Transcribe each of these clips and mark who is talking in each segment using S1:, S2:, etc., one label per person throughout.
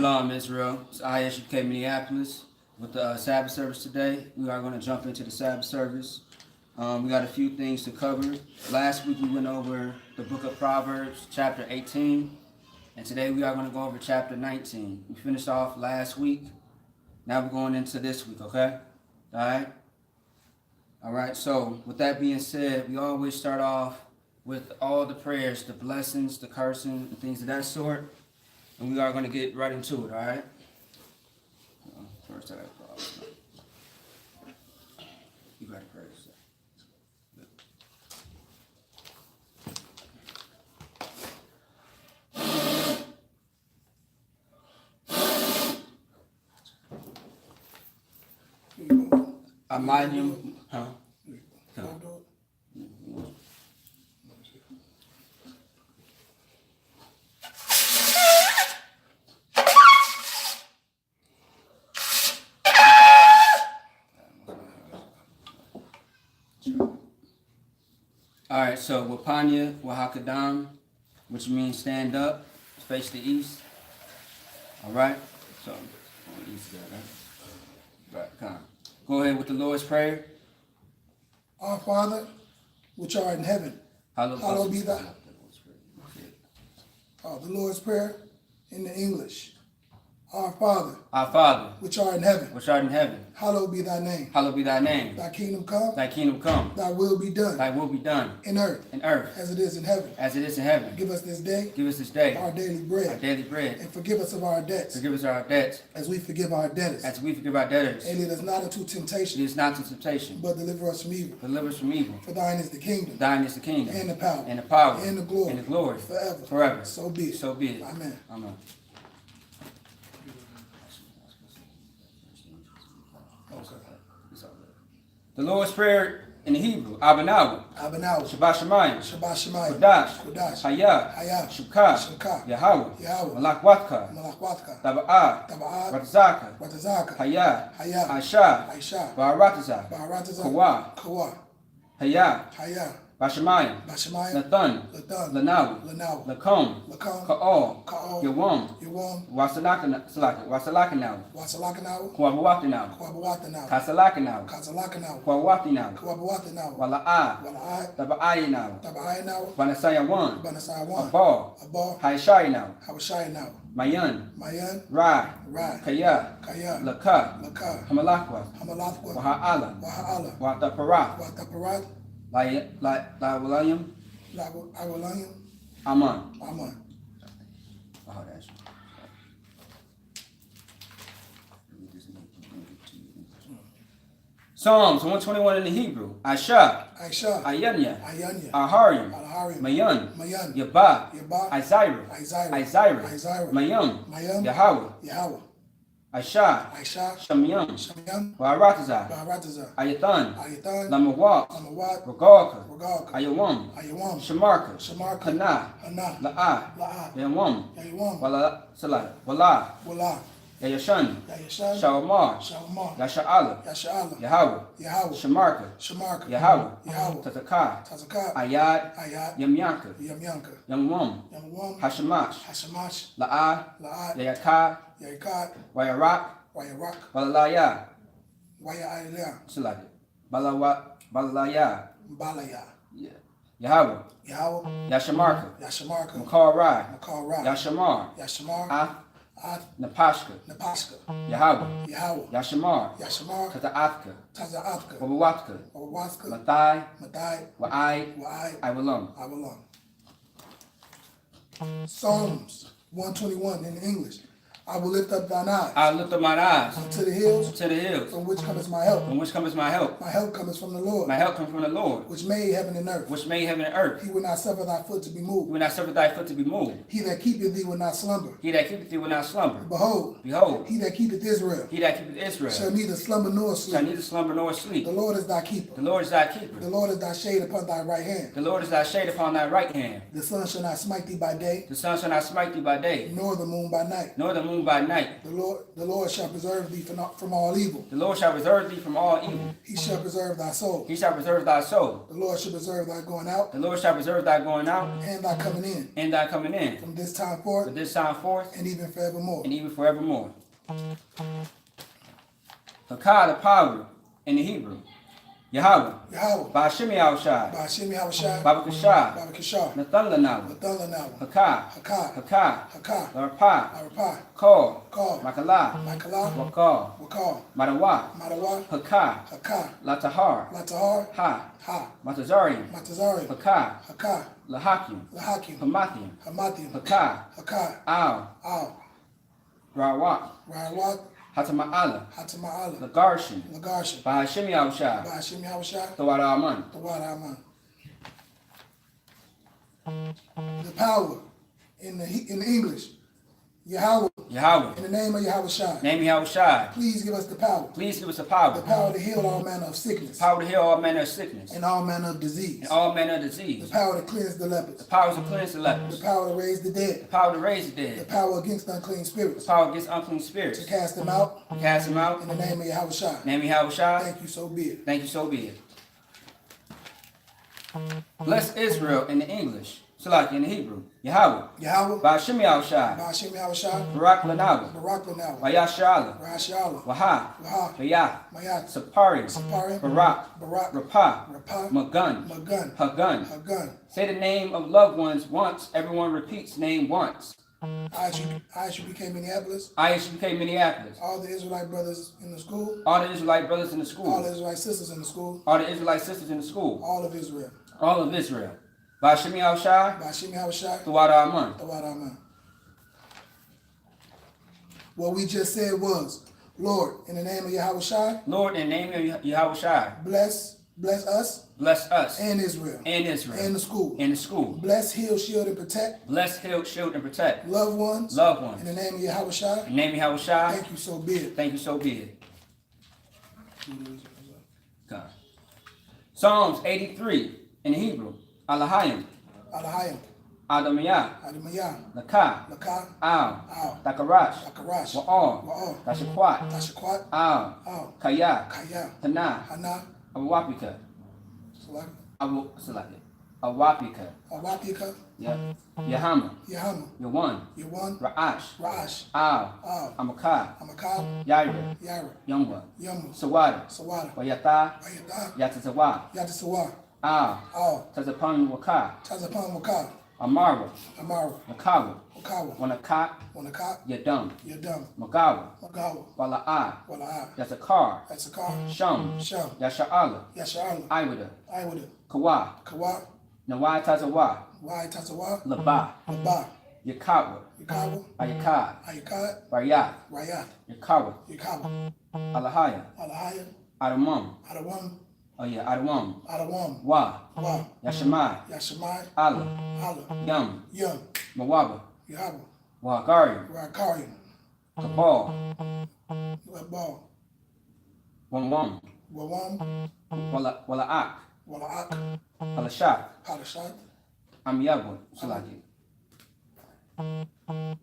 S1: Shalom, Israel. It's I.S.U.P.K. Minneapolis with the Sabbath service today. We are going to jump into the Sabbath service. We got a few things to cover. Last week we went over the book of Proverbs, chapter 18. And today we are going to go over chapter 19. We finished off last week. Now we're going into this week, okay? Alright? Alright, so with that being said, we always start off with all the prayers, the blessings, the cursing, and things of that sort. And we are going to get right into it, alright? First, I got to pause. You got to pray. Imagine, huh? Alright, so GEN.YAHANNA, which means stand up, face the east. Alright, so east there, right? Come. Go ahead with the Lord's Prayer.
S2: Our Father, which art in heaven, hallowed be thy. The Lord's Prayer in the English. Our Father, which art in heaven, hallowed be thy name.
S1: Hallowed be thy name.
S2: Thy kingdom come.
S1: Thy kingdom come.
S2: Thy will be done.
S1: Thy will be done.
S2: In earth. As it is in heaven.
S1: As it is in heaven.
S2: Give us this day.
S1: Give us this day.
S2: Our daily bread.
S1: Our daily bread.
S2: And forgive us of our debts.
S1: Forgive us our debts.
S2: As we forgive our debtors.
S1: As we forgive our debtors.
S2: And lead us not into temptation.
S1: Lead us not into temptation.
S2: But deliver us from evil.
S1: Deliver us from evil.
S2: For thine is the kingdom.
S1: Thine is the kingdom.
S2: And the power.
S1: And the power.
S2: And the glory.
S1: And the glory.
S2: Forever.
S1: Forever.
S2: So be it.
S1: So be it.
S2: Amen.
S1: Amen. The Lord's Prayer in the Hebrew, Abanawu, Shabbat Shemayim, Kodash, Isupk, Yahweh, Malakwatha, Taba'ah, Ratazaka, Hayah, Aisha, Baratazah, Kawa, Hayah, Bashamayim, Nathan, Lanawu, Lakom, Ka'ol, Yawam, Wasalakanawu, Kwabawatinawu, Kasalakanawu, Kwawatinawu, Wala'ah, Taba'ayinawu, Banasayawan, Abal, Haishayinawu, Mayan, Rai, Kaya, Laka, Hamalakwa, Waha'ala, Wataparat, Lawalayim, Aman. Oh, that's Psalms 121 in the Hebrew. Aisha, Ayanya, Aharim, Mayan, Yabah, Isira, Mayam, Yahweh, Aisha, Shamyam, Baratazah, Ayathan, Lamawat, Ragalka, Ayawam, Shamarka, Kana, La'ah, Yawam, Wala, Yayashan, Shawamar, Yasha'ala, Yahweh, Shamarka, Yahweh, Tataka, Ayad, Yamyanka, Yamwam, Hashamash, La'ah, Yayaka, Wayarak, Balalaya, Balalaya, Yahweh, Yashamarka, Makarai, Yashamar, Napashka, Yahweh, Yashamar, Tata'atka, Wabawatka, Mathai, Wa'ai, Iwalam.
S2: Psalms 121 in English. I will lift up thine eyes.
S1: I will lift up mine eyes
S2: unto the hills.
S1: From
S2: which cometh my help.
S1: my help.
S2: My help cometh from the Lord.
S1: My help comes from the Lord.
S2: Which made heaven and earth.
S1: He
S2: will not suffer thy foot to be moved.
S1: He
S2: that keepeth thee will not slumber. Behold. He that keepeth Israel. Shall neither slumber nor sleep. The Lord is thy keeper. The Lord is thy shade upon thy right hand. The sun shall not smite thee by day. Nor the moon by night.
S1: moon by night.
S2: The Lord shall preserve thee from all evil.
S1: The Lord shall preserve thee from all evil.
S2: He shall preserve thy soul.
S1: He shall preserve thy soul.
S2: The Lord shall preserve thy going out.
S1: The Lord shall preserve thy going out.
S2: And thy coming in.
S1: And thy coming in.
S2: From this time forth.
S1: From this time forth.
S2: And even forevermore.
S1: And even forevermore. Hakah, the power in the Hebrew. Yahweh.
S2: Yahweh.
S1: Ba'ashem Yahushai.
S2: Ba'ashem Yahushai.
S1: Babakashah.
S2: Babakashah.
S1: Nathan Lanawa.
S2: Nathan Lanawa.
S1: Hakah.
S2: Hakah.
S1: Hakah.
S2: Hakah.
S1: Larapah.
S2: Larapah.
S1: Call.
S2: Call.
S1: Makalah.
S2: Makalah.
S1: Wakal.
S2: Wakal.
S1: Madawa.
S2: Madawa.
S1: Hakah.
S2: Hakah.
S1: Latahar.
S2: Latahar.
S1: Ha.
S2: Ha.
S1: Matazarian.
S2: Matazarian.
S1: Hakah.
S2: Hakah.
S1: Lahakim.
S2: Lahakim.
S1: Hamathiam.
S2: Hamathiam.
S1: Hakah.
S2: Hakah.
S1: Al.
S2: Al.
S1: Rawak.
S2: Rawak.
S1: Hatama'ala.
S2: Hatama'ala.
S1: Lagarshin.
S2: Lagarshin.
S1: Ba'ashem Yahushai.
S2: Ba'ashem Yahushai.
S1: Tawara Aman.
S2: Tawara Aman. The power in the English. Yahweh.
S1: Yahweh.
S2: In the name of Yahushai.
S1: Name Yahushai.
S2: Please give us the power.
S1: Please give us the power.
S2: The power to heal all manner of sickness.
S1: The power to heal all manner of sickness.
S2: And all manner of disease.
S1: And all manner of disease.
S2: The power to cleanse the lepers.
S1: The power to cleanse the lepers.
S2: The power to raise the dead.
S1: The power to raise the dead.
S2: The power against unclean spirits.
S1: The power against unclean spirits.
S2: To cast them out.
S1: To cast them out.
S2: In the name of Yahushai.
S1: Name Yahushai.
S2: Thank you, so be it.
S1: Thank you, so be it. Bless Israel in the English. Salaki in the Hebrew. Yahweh.
S2: Yahweh.
S1: Ba'ashem Yahushai.
S2: Ba'ashem Yahushai.
S1: Barak Lanawa.
S2: Barak Lanawa.
S1: Vayashala.
S2: Vayashala.
S1: Waha.
S2: Waha.
S1: Mayat.
S2: Mayat.
S1: Sapari.
S2: Sapari.
S1: Barak.
S2: Barak.
S1: Rapah.
S2: Rapah.
S1: Magun.
S2: Magun.
S1: Hagun.
S2: Hagun.
S1: Say the name of loved ones once. Everyone repeats name once.
S2: I.S.U.P.K Minneapolis.
S1: I.S.U.K Minneapolis.
S2: All the Israelite brothers in the school.
S1: All the Israelite brothers in the school.
S2: All the Israelite sisters in the school.
S1: All the Israelite sisters in the school.
S2: All of Israel.
S1: All of Israel. Ba'ashem Yahushai.
S2: Ba'ashem Yahushai.
S1: Tawara Aman.
S2: Tawara Aman. What we just said was, Lord, in the name of Yahushai.
S1: Lord, in the name of Yahushai.
S2: Bless us.
S1: Bless us.
S2: And Israel.
S1: And Israel.
S2: And the school.
S1: And the school.
S2: Bless, heal, shield, and protect.
S1: Bless, heal, shield, and protect.
S2: Loved ones.
S1: Loved ones.
S2: In the name of Yahushai.
S1: In the name of Yahushai.
S2: Thank you, so be it.
S1: Thank you, so be it. God. Psalms 83 in Hebrew. Alahayim.
S2: Alahayim.
S1: Adamiyah.
S2: Adamiyah.
S1: Lakah.
S2: Lakah.
S1: Al.
S2: Al.
S1: Takarash.
S2: Takarash.
S1: Wa'al.
S2: Wa'al.
S1: Tashakwat.
S2: Tashakwat.
S1: Al.
S2: Al.
S1: Kaya.
S2: Kaya.
S1: Hana.
S2: Hana.
S1: Awapika.
S2: Select.
S1: Awapika.
S2: Awapika.
S1: Yep. Yahama.
S2: Yahama.
S1: Yawan. Ra'ash.
S2: Ra'ash.
S1: Al.
S2: Al.
S1: Amakah.
S2: Amakah.
S1: Yaira.
S2: Yaira.
S1: Yumwa.
S2: Yumwa.
S1: Sawada.
S2: Sawada.
S1: Wayata.
S2: Wayata.
S1: Yatazawa.
S2: Yatasawa.
S1: Al.
S2: Al.
S1: Tazapan Waka.
S2: Tazapan Waka.
S1: Amara.
S2: Amara.
S1: Makawa.
S2: Wakawa.
S1: Wanakat.
S2: Wanakat.
S1: Yadum.
S2: Yadum.
S1: Magawa.
S2: Magawa.
S1: Wala'a.
S2: Wala'a.
S1: Yazakar.
S2: Yatsakar.
S1: Shum.
S2: Shum.
S1: Yasha'ala.
S2: Yasha'ala.
S1: Iwada.
S2: Iwada.
S1: Kawa.
S2: Kawa.
S1: Nawai Tazawa.
S2: Wai Tazawa.
S1: Laba.
S2: Laba.
S1: Yakawa.
S2: Yakawa.
S1: Ayakad.
S2: Ayakad.
S1: Rayat.
S2: Rayat.
S1: Yakawa.
S2: Yakawa.
S1: Alahaya.
S2: Alahaya.
S1: Adamum.
S2: Adawam.
S1: Oh yeah, Adamum.
S2: Adawam.
S1: Wa.
S2: Wa.
S1: Yashamai.
S2: Yashamai.
S1: Allah.
S2: Allah.
S1: Yum.
S2: Yum.
S1: Mawaba.
S2: Yahaba.
S1: Wagari.
S2: Rakarian.
S1: Kabal.
S2: Wabal.
S1: Wam.
S2: Wawam.
S1: Wala'ak.
S2: Wala'ak.
S1: Halashak.
S2: Halashak.
S1: Amyabu. Salaki.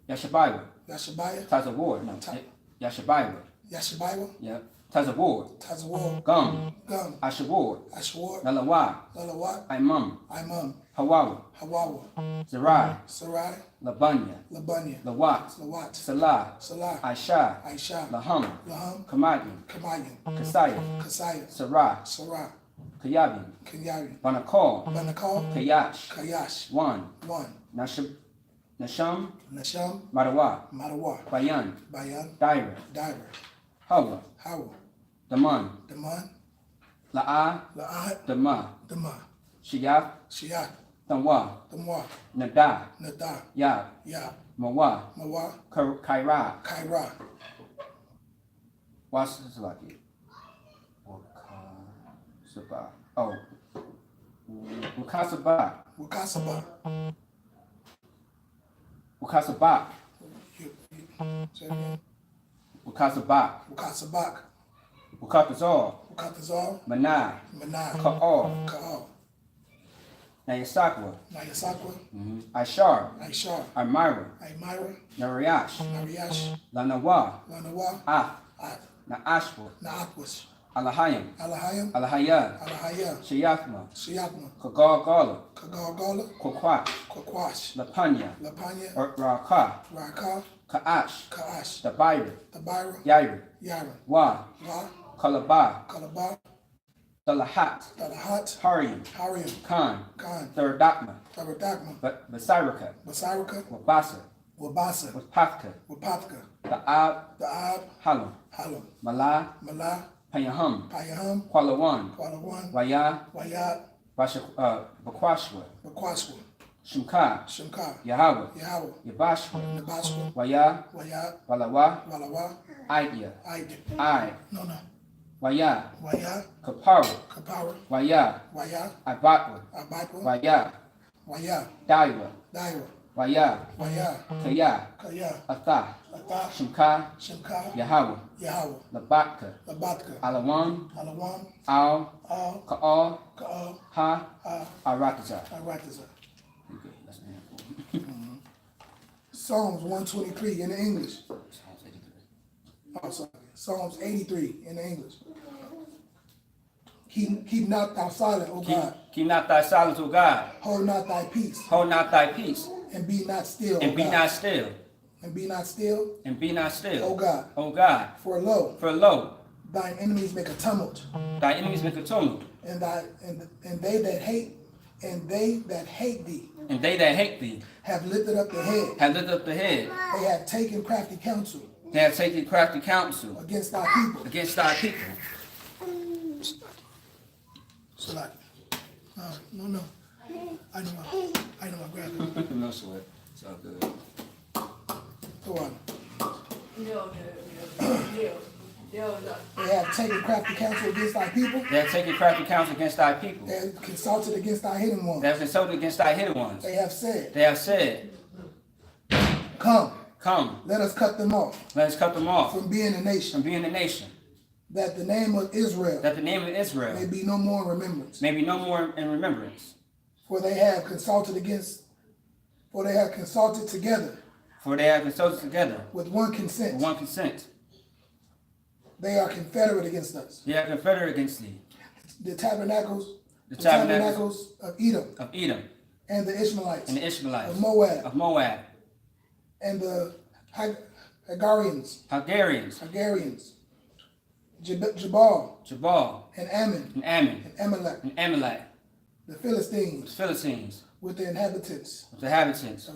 S1: Yashabaiwa.
S2: Yashabaya.
S1: Tazawar. No. Yashabaiwa.
S2: Yashabaiwa.
S1: Yep. Tazawar.
S2: Tazawar.
S1: Gum.
S2: Gum.
S1: Ashawar.
S2: Ashwar.
S1: Lalawa.
S2: Lalawat.
S1: Imam.
S2: Imam.
S1: Hawawa.
S2: Hawawa.
S1: Zerai.
S2: Sarai.
S1: Labanya.
S2: Labanya.
S1: Lawat.
S2: Lawat.
S1: Salah.
S2: Salah.
S1: Aisha.
S2: Aisha.
S1: Laham.
S2: Laham.
S1: Kamayan.
S2: Kamayan.
S1: Kasaya.
S2: Kasaya.
S1: Sarah.
S2: Sarah.
S1: Kayabi.
S2: Kenyabi.
S1: Banakal.
S2: Banakal.
S1: Kayash.
S2: Kayash.
S1: One.
S2: Nasham.
S1: Marawa.
S2: Marawa.
S1: Bayan.
S2: Bayan.
S1: Daira.
S2: Daira.
S1: Hawa.
S2: Hawa.
S1: Daman.
S2: Daman.
S1: La'a.
S2: La'at.
S1: Dama.
S2: Dama.
S1: Shiyak.
S2: Shiyak.
S1: Tamwa.
S2: Tamwa.
S1: Nada.
S2: Nada.
S1: Yab.
S2: Yab.
S1: Mawa.
S2: Mawa.
S1: Kaira.
S2: Kaira.
S1: What's this like? Wakasaba. Oh. Wakasaba.
S2: Wakasaba.
S1: Wakasaba.
S2: Say it again.
S1: Wakasaba.
S2: Wakasabak.
S1: Wakatazal.
S2: Wakatazal.
S1: Manai.
S2: Manai.
S1: Ka'al.
S2: Ka'al.
S1: Nayasakwa,
S2: Ishar,
S1: Amira, Nariash, Lanawa, Naashwa, Alahayim, Alahaya, Shayakma, Kagalgala, Kokwash, Lapanya, Raka, Kaash, Dabira, Yair, Wa, Kalaba, Dalahat, Hariam, Khan, Thuradakma, Basiraka, Wabasa, Wapafka, Da'ab, Halam, Mala, Payahum, Qualawan, Waya, Bakwashwa, Shimka, Yahweh, Yabashwa, Waya, Walawa, Idea, Waya, Kapara, Waya, Abatwa, Waya, Daiwa, Waya, Kaya, Atha, Shimka, Yahweh, Labatka, Alawan, Al, Ka'al, Ha, Aratazar.
S2: Psalms 123 in the English. Oh, sorry. Psalms 83 in the English. Keep not thy silence, O God.
S1: Keep not thy silence, O God.
S2: Hold not thy peace.
S1: Hold not thy peace.
S2: And be not still,
S1: and
S2: O
S1: be
S2: God.
S1: not still.
S2: And be not still.
S1: And be not still.
S2: O God.
S1: O God.
S2: For lo, thine enemies make a tumult.
S1: Thy enemies make a tumult.
S2: And they that hate thee.
S1: And they that hate thee
S2: have lifted up the head. They have taken crafty counsel. Against thy people. So like, no. I know I grabbed it.
S1: No sweat. It's all good.
S2: Go on.
S3: No.
S2: They have taken crafty counsel against thy people.
S1: They have taken crafty counsel against thy people.
S2: They have consulted against thy hidden ones.
S1: They have consulted against thy hidden ones.
S2: They have said.
S1: Come.
S2: Let us cut them off.
S1: From
S2: being a nation. That the name of Israel.
S1: May
S2: be no more in remembrance. For they have consulted together. With one consent. They are confederate against us.
S1: thee.
S2: The tabernacles of Edom. And the Ishmaelites. Of Moab. And the Hagarians. Jabal. And Ammon. And Amalek. The Philistines. With the inhabitants. Of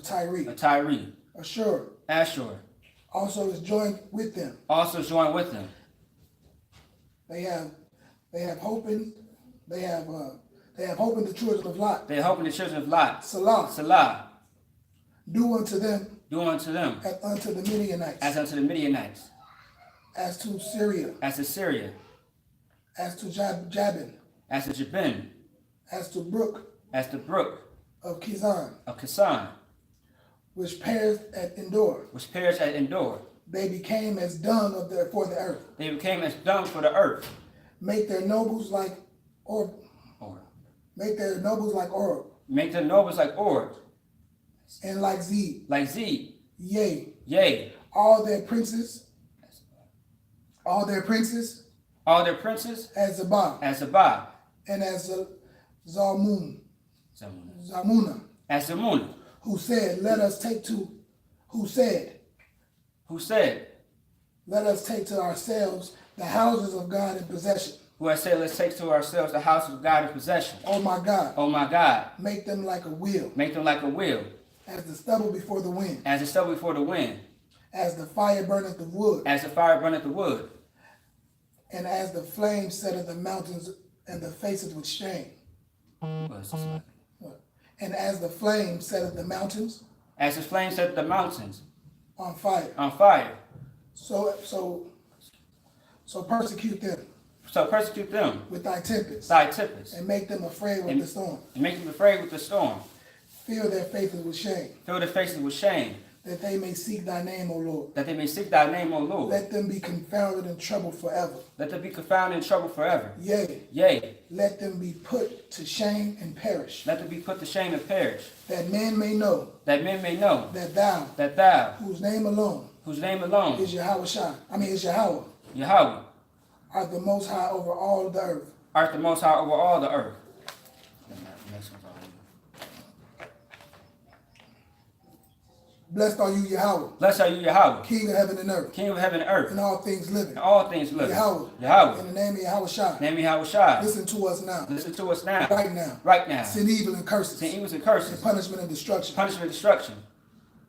S2: Tyre. Ashur. Also is joined with them. They have hope in the children of Lot. Salah. Do unto them. As unto the Midianites. As to Syria. As to Jabin. As to brook. Of Kizan. Which perished at Endor. They became as dung for the earth. Make their nobles like Orb. And like Zeb. Yea. All their princes. As Zabah. And as Zalmunna. Who said, let us take to ourselves the houses of God in possession. Oh my God. Make them like a wheel. As the stubble before the wind. As the fire burneth the wood. And as the flame setteth the mountains and the faces with shame. And as the flame setteth the mountains. On fire. So persecute them. With thy tempest. And make them afraid with the storm. Fill their faces with shame. That they may seek thy name, O Lord.
S1: That they may seek thy name, O Lord.
S2: Let them be confounded and troubled forever.
S1: Let them be confounded and troubled forever.
S2: Yea.
S1: Yea.
S2: Let them be put to shame and perish.
S1: Let them be put to shame and perish.
S2: That men may know.
S1: That men may know.
S2: That thou.
S1: That thou.
S2: Whose name alone.
S1: Whose name alone.
S2: Is Yahweh. Is Yahweh.
S1: Yahweh.
S2: Art the most high over all the earth.
S1: Art the most high over all the earth.
S2: Blessed are you, Yahweh.
S1: Blessed are you, Yahweh.
S2: King of heaven and earth.
S1: King of heaven and earth.
S2: And all things living.
S1: And all things living.
S2: Yahweh.
S1: Yahweh.
S2: In the name of Yahweh.
S1: Name of Yahweh.
S2: Listen to us now.
S1: Listen to us now.
S2: Right now.
S1: Right now.
S2: Send evil and curses.
S1: Send evils and curses.
S2: And punishment and destruction.
S1: Punishment and destruction.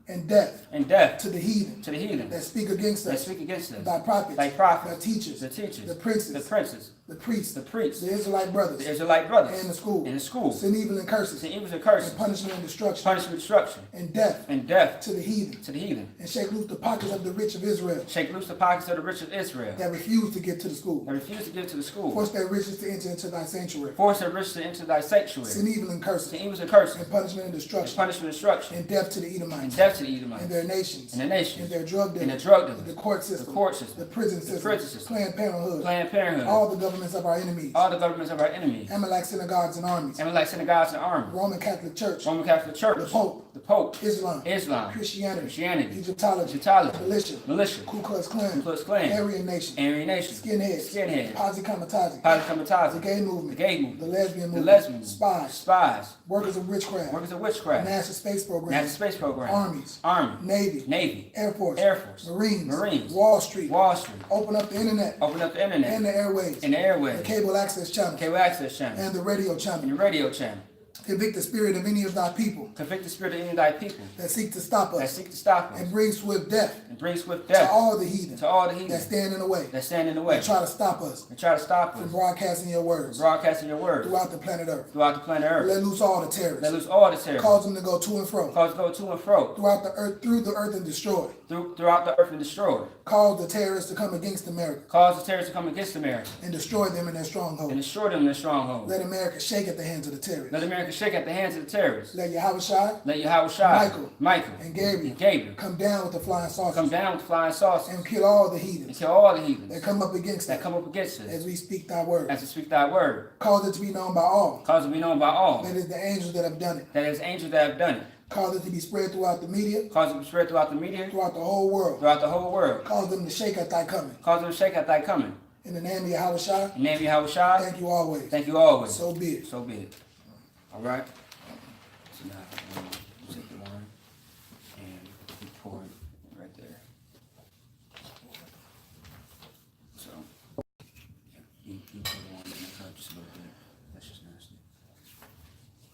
S2: And death.
S1: And death.
S2: To the heathen.
S1: To the heathen.
S2: That speak against us.
S1: That speak against us.
S2: Thy prophets.
S1: Thy prophets.
S2: Thy teachers.
S1: The teachers.
S2: The princes.
S1: The princes.
S2: The priests.
S1: The priests.
S2: The Israelite brothers.
S1: The Israelite brothers.
S2: And the school.
S1: And the school.
S2: Send evil and curses.
S1: Send evils and curses.
S2: And punishment and destruction.
S1: Punishment and destruction.
S2: And death.
S1: And death.
S2: To the heathen.
S1: To the heathen.
S2: And shake loose the pockets of the rich of Israel.
S1: Shake loose the pockets of the rich of Israel.
S2: That refuse to get to the school.
S1: That refuse to get to the school.
S2: Force their riches to enter into thy sanctuary.
S1: Force their riches to enter thy sanctuary.
S2: Send evil and curses.
S1: Send evils and curses.
S2: And punishment and destruction.
S1: And punishment and destruction.
S2: And death to the Edomites.
S1: And death to the Edomites.
S2: And their nations.
S1: And their nations.
S2: And their drug dealers.
S1: And the drug dealers.
S2: The court system.
S1: The court system.
S2: The prison system.
S1: The prison system.
S2: Planned Parenthood.
S1: Planned Parenthood.
S2: All the governments of our enemies.
S1: All the governments of our enemies.
S2: Amalek synagogues and armies.
S1: Amalek synagogues and armies.
S2: Roman Catholic Church.
S1: Roman Catholic Church.
S2: The Pope.
S1: The Pope.
S2: Islam.
S1: Islam.
S2: Christianity.
S1: Christianity.
S2: Egyptology.
S1: Egyptology.
S2: Militia.
S1: Militia.
S2: Ku Klux Klan.
S1: Ku Klux Klan.
S2: Aryan Nation.
S1: Aryan Nation.
S2: Skinheads.
S1: Skinheads.
S2: Posse Comitatus.
S1: Posse Comitatus.
S2: The gay movement.
S1: The gay movement.
S2: The lesbian movement.
S1: The lesbian.
S2: Spies.
S1: Spies.
S2: Workers of witchcraft.
S1: Workers of witchcraft.
S2: NASA space program.
S1: NASA space program.
S2: Armies.
S1: Army.
S2: Navy.
S1: Navy.
S2: Air Force.
S1: Air Force.
S2: Marines.
S1: Marines.
S2: Wall Street.
S1: Wall Street.
S2: Open up the internet.
S1: Open up the internet.
S2: And the airways.
S1: And the airways.
S2: The cable access channel.
S1: Cable access channel.
S2: And the radio channel.
S1: And the radio channel.
S2: Convict the spirit of any of thy people.
S1: Convict the spirit of any of thy people.
S2: That seek to stop us.
S1: That seek to stop us.
S2: And bring swift death.
S1: And bring swift death.
S2: To all the heathen.
S1: To all the heathen.
S2: That stand in the way.
S1: That stand in the way.
S2: That try to stop us.
S1: And try to stop us.
S2: From broadcasting your words.
S1: From broadcasting your words.
S2: Throughout the planet Earth.
S1: Throughout the planet Earth.
S2: Let loose all the terrorists.
S1: Let loose all the terrorists.
S2: Cause them to go to and fro.
S1: Cause them to go to and fro.
S2: Throughout the earth, through the earth and destroy.
S1: Throughout the earth and destroy.
S2: Cause the terrorists to come against America.
S1: Cause the terrorists to come against America.
S2: And destroy them in their stronghold.
S1: And destroy them in their stronghold.
S2: Let America shake at the hands of the terrorists.
S1: Let America shake at the hands of the terrorists.
S2: Let Yahweh.
S1: Let Yahweh. Michael.
S2: And Gabriel. Come down with the flying saucers.
S1: Come down with the flying saucers.
S2: And kill all the heathens.
S1: And kill all the heathens.
S2: That come up against us.
S1: That come up against us.
S2: As we speak thy word.
S1: As we speak thy word.
S2: Cause it to be known by all.
S1: Cause it to be known by all.
S2: That is the angels that have done it.
S1: That is angels that have done it.
S2: Cause it to be spread throughout the media.
S1: Cause it to be spread throughout the media.
S2: Throughout the whole world.
S1: Throughout the whole world.
S2: Cause them to shake at thy coming.
S1: Cause them to shake at thy coming.
S2: In the name of Yahweh.
S1: In the name of Yahweh.
S2: Thank you always.
S1: Thank you always.
S2: So be it.
S1: So be it. All right. So now take the wine and you pour it right there. So you put the wine in the cup just a little bit. That's just nasty.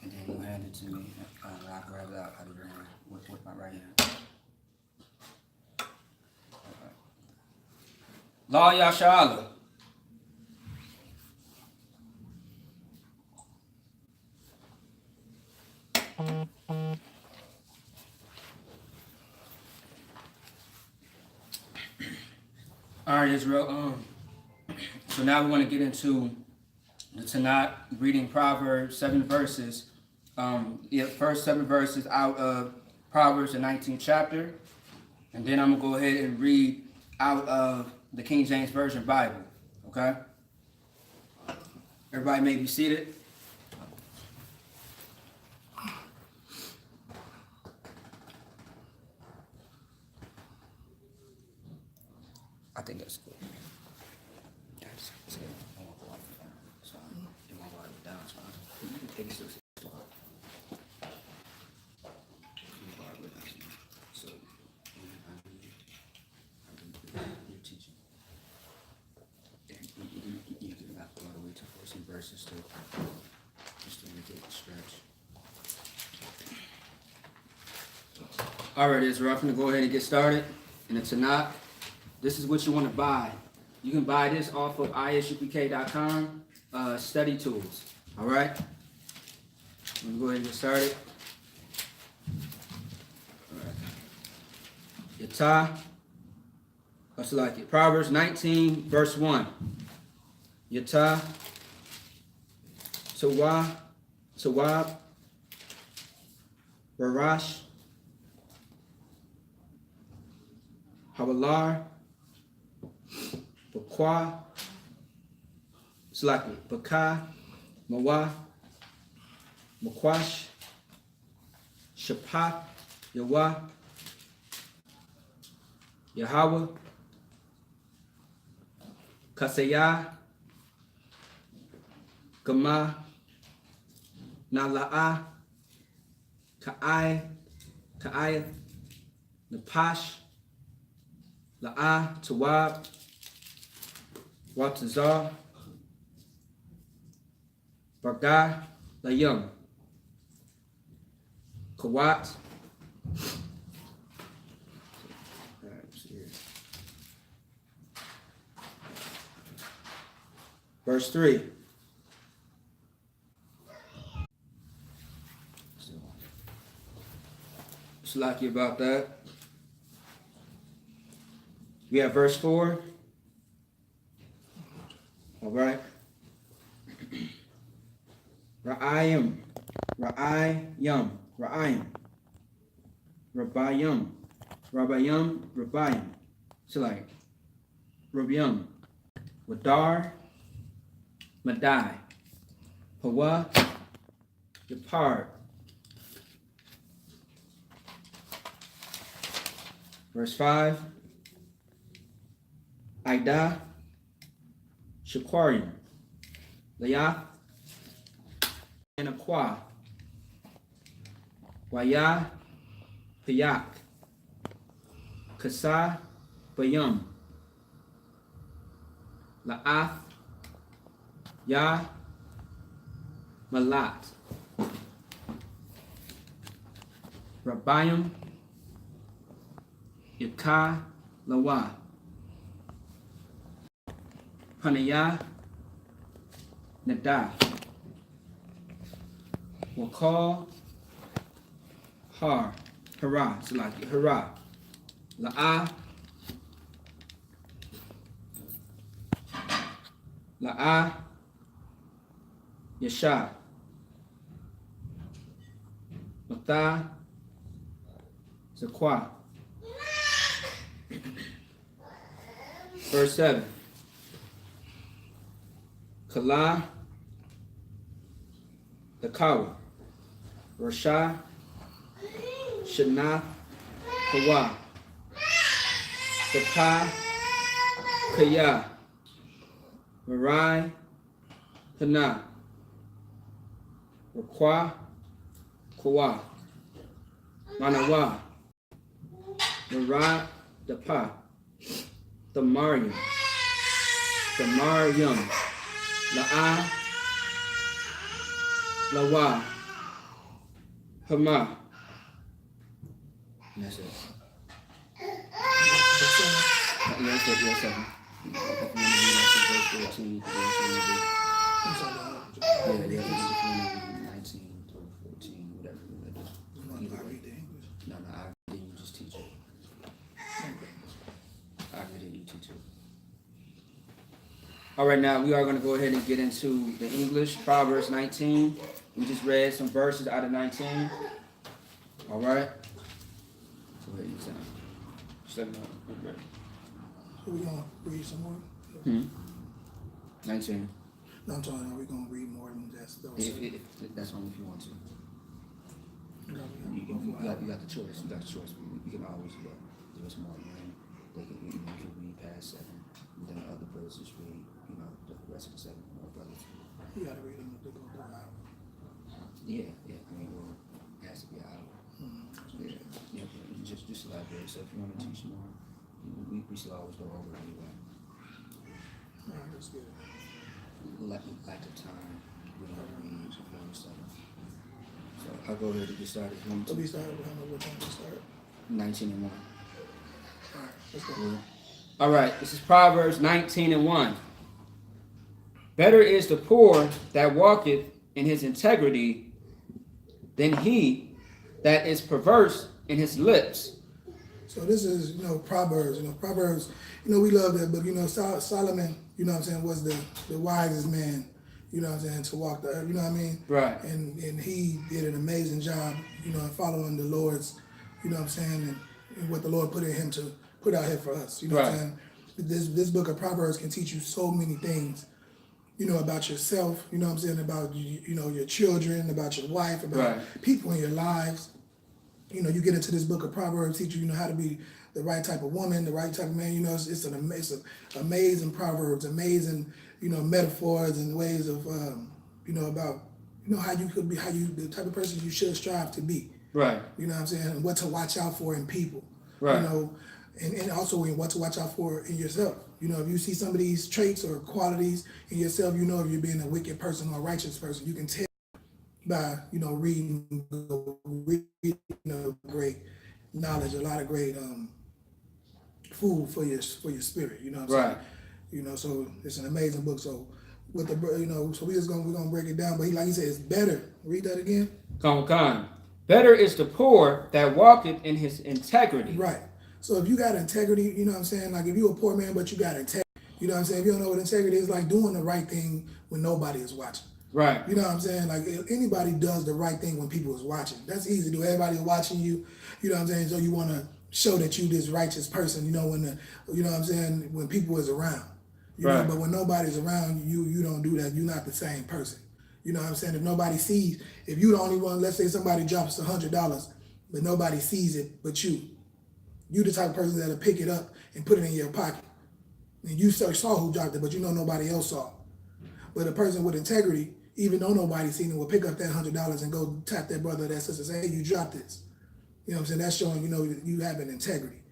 S1: And then you hand it to me. I'll grab it out of your hand with my right hand. Law Yashala. All right, Israel. So now we want to get into the Tanakh, reading Proverbs 7 verses. First 7 verses out of Proverbs, the 19th chapter. And then I'm going to go ahead and read out of the King James Version Bible. Okay? Everybody may be seated. I think that's good. That's good. I won't go off the phone. So it won't go down. So you can take it to the spot. So you're teaching. You can not go all the way to 14 verses to just to make it stretch. All right, Israel, I'm going to go ahead and get started. And it's Tanakh. This is what you want to buy. You can buy this off of I.S.U.P.K.com, study tools. All right? I'm going to go ahead and get started. All right. Yatah. Let's like it. Proverbs 19, verse 1. Yatah. Tawab. Barash. Hawalar, Bakwa, Slaki, Baka, Mawa, Makwash, Shapat, Yawa, Yahweh, Kasaya, Gama, Nala'a, Ka'ai, Napash, La'a, Tawab, Watazar, Barga, Layum, Kawat. Verse 3. Slacky about that. We have verse 4. All right. Ra'ayim, Ra'ayim, Rabbayim. So like Rabbiyam, Wadar, Madai, Hawa, Yapar. Verse 5. Aida, Shaquarium, Layah, and Aqua, Waya, Payak, Kasa, Bayum, La'ath, Ya, Malat, Rabbayim, Yaka, Lawa, Panaya, Nada, Wakal, Hara, so like Hara, La'a, Yasha, Matha, Zakwa. Verse 7. Kala, the Kawa, Rasha, Shana, Kawa, Sapa, Kaya, Marai, Hana, Rakwa, Kawa, Manawa, Marai, Dapa, the Mariam, La'a, Lawa, Hama. And that's it. Yes, 7. If you want to read verse 14, you can read 19 through 14, whatever you want to do.
S2: I read the English.
S1: No, I read it, you just teach it. I read it, you teach it. All right, now we are going to go ahead and get into the English, Proverbs 19. We just read some verses out of 19. All right? Go ahead, you tell me. Just let me know. Okay.
S2: So we're going to read some more?
S1: 19.
S2: No, I'm talking, are we going to read more than just those?
S1: If that's only if you want to. You got the choice. You got the choice. You can always do it more. They can, you can read past 7. And then the other brothers just read, the rest of the 7 more brothers.
S2: You got to read them if they go through an hour.
S1: Yeah. I mean, well, it has to be an hour. Yeah. Just elaborate. So if you want to teach more, we still always go over it anyway.
S2: All right, let's get it.
S1: Lack of time, we don't read stuff. So I'll go ahead and get started.
S2: So we started with what time we start?
S1: 19 and 1.
S2: All right, let's go.
S1: Yeah. All right, this is Proverbs 19 and 1. Better is the poor that walketh in his integrity than he that is perverse in his lips.
S2: So this is, Proverbs. Proverbs, we love that, but, Solomon, was the wisest man, to walk the earth, you know what I mean?
S1: Right.
S2: And he did an amazing job, in following the Lord's, and what the Lord put in him to put out here for us. You know what I'm saying? This book of Proverbs can teach you so many things, you know, about yourself, you know what I'm saying, about, you know, your children, about your wife, about people in your lives. You know, you get into this book of Proverbs, teach you, you know, how to be the right type of woman, the right type of man. You know, it's an amazing Proverbs, amazing, you know, metaphors and ways of, you know, about, you know, how you could be, the type of person you should strive to be. Right. You know what I'm saying? And what to watch out for in people. Right. You know, and also what to watch out for in yourself. You know, if you see some of these traits or qualities in yourself, you know if you're being a wicked person or a righteous person. You can tell by, you know, reading great knowledge, a lot of great food for your spirit. You know what I'm saying? You know, so it's an amazing book. So with the, you know, so we're gonna break it down. But like he said, it's better. Read that again. Come. Better is the poor that walketh in his integrity. Right. So if you got integrity, you know what I'm saying? Like if you're a poor man, but you got integrity, you know what I'm saying? If you don't know what integrity is, like doing the right thing when nobody is watching. Right. You know what I'm saying? Like if anybody does the right thing when people is watching. That's easy to do. Everybody's watching you, you know what I'm saying? So you want to show that you this righteous person, you know, you know what I'm saying? When people is around, you know, but when nobody's around, you don't do that. You're not the same person. You know what I'm saying? If nobody sees, if you the only one, let's say somebody drops $100, but nobody sees it but you the type of person that'll pick it up and put it in your pocket. And you saw who dropped it, but you know nobody else saw it. But a person with integrity, even though nobody's seen it, will pick up that $100 and go tap that brother or that sister and say, hey, you dropped this. You know what I'm saying? That's showing, you know, you have an integrity.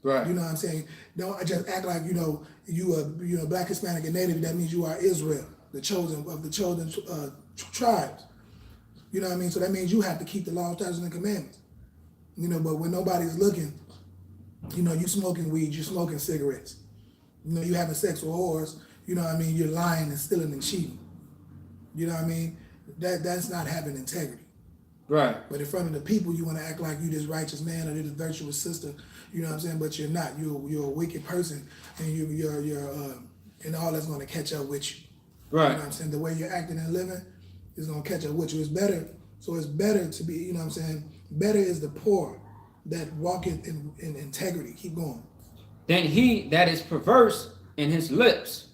S2: Right. You know what I'm saying? Don't just act like, you know, you are, you know, Black, Hispanic, and Native. That means you are Israel, the chosen tribes. You know what I mean? So that means you have to keep the law, statutes, and commandments. You know, but when nobody's looking, you know, you smoking weed, you smoking cigarettes. You know, you having sex with whores. You know what I mean? You're lying and stealing and cheating. You know what I mean? That's not having integrity. Right. But in front of the people, you want to act like you this righteous man or this virtuous sister. You know what I'm saying? But you're not. You're a wicked person, and you're and all that's going to catch up with you. Right. You know what I'm saying? The way you're acting and living is going to catch up with you. It's better. So it's better to be. You know what I'm saying? Better is the poor that walketh in integrity. Keep going. Than he that is perverse in his lips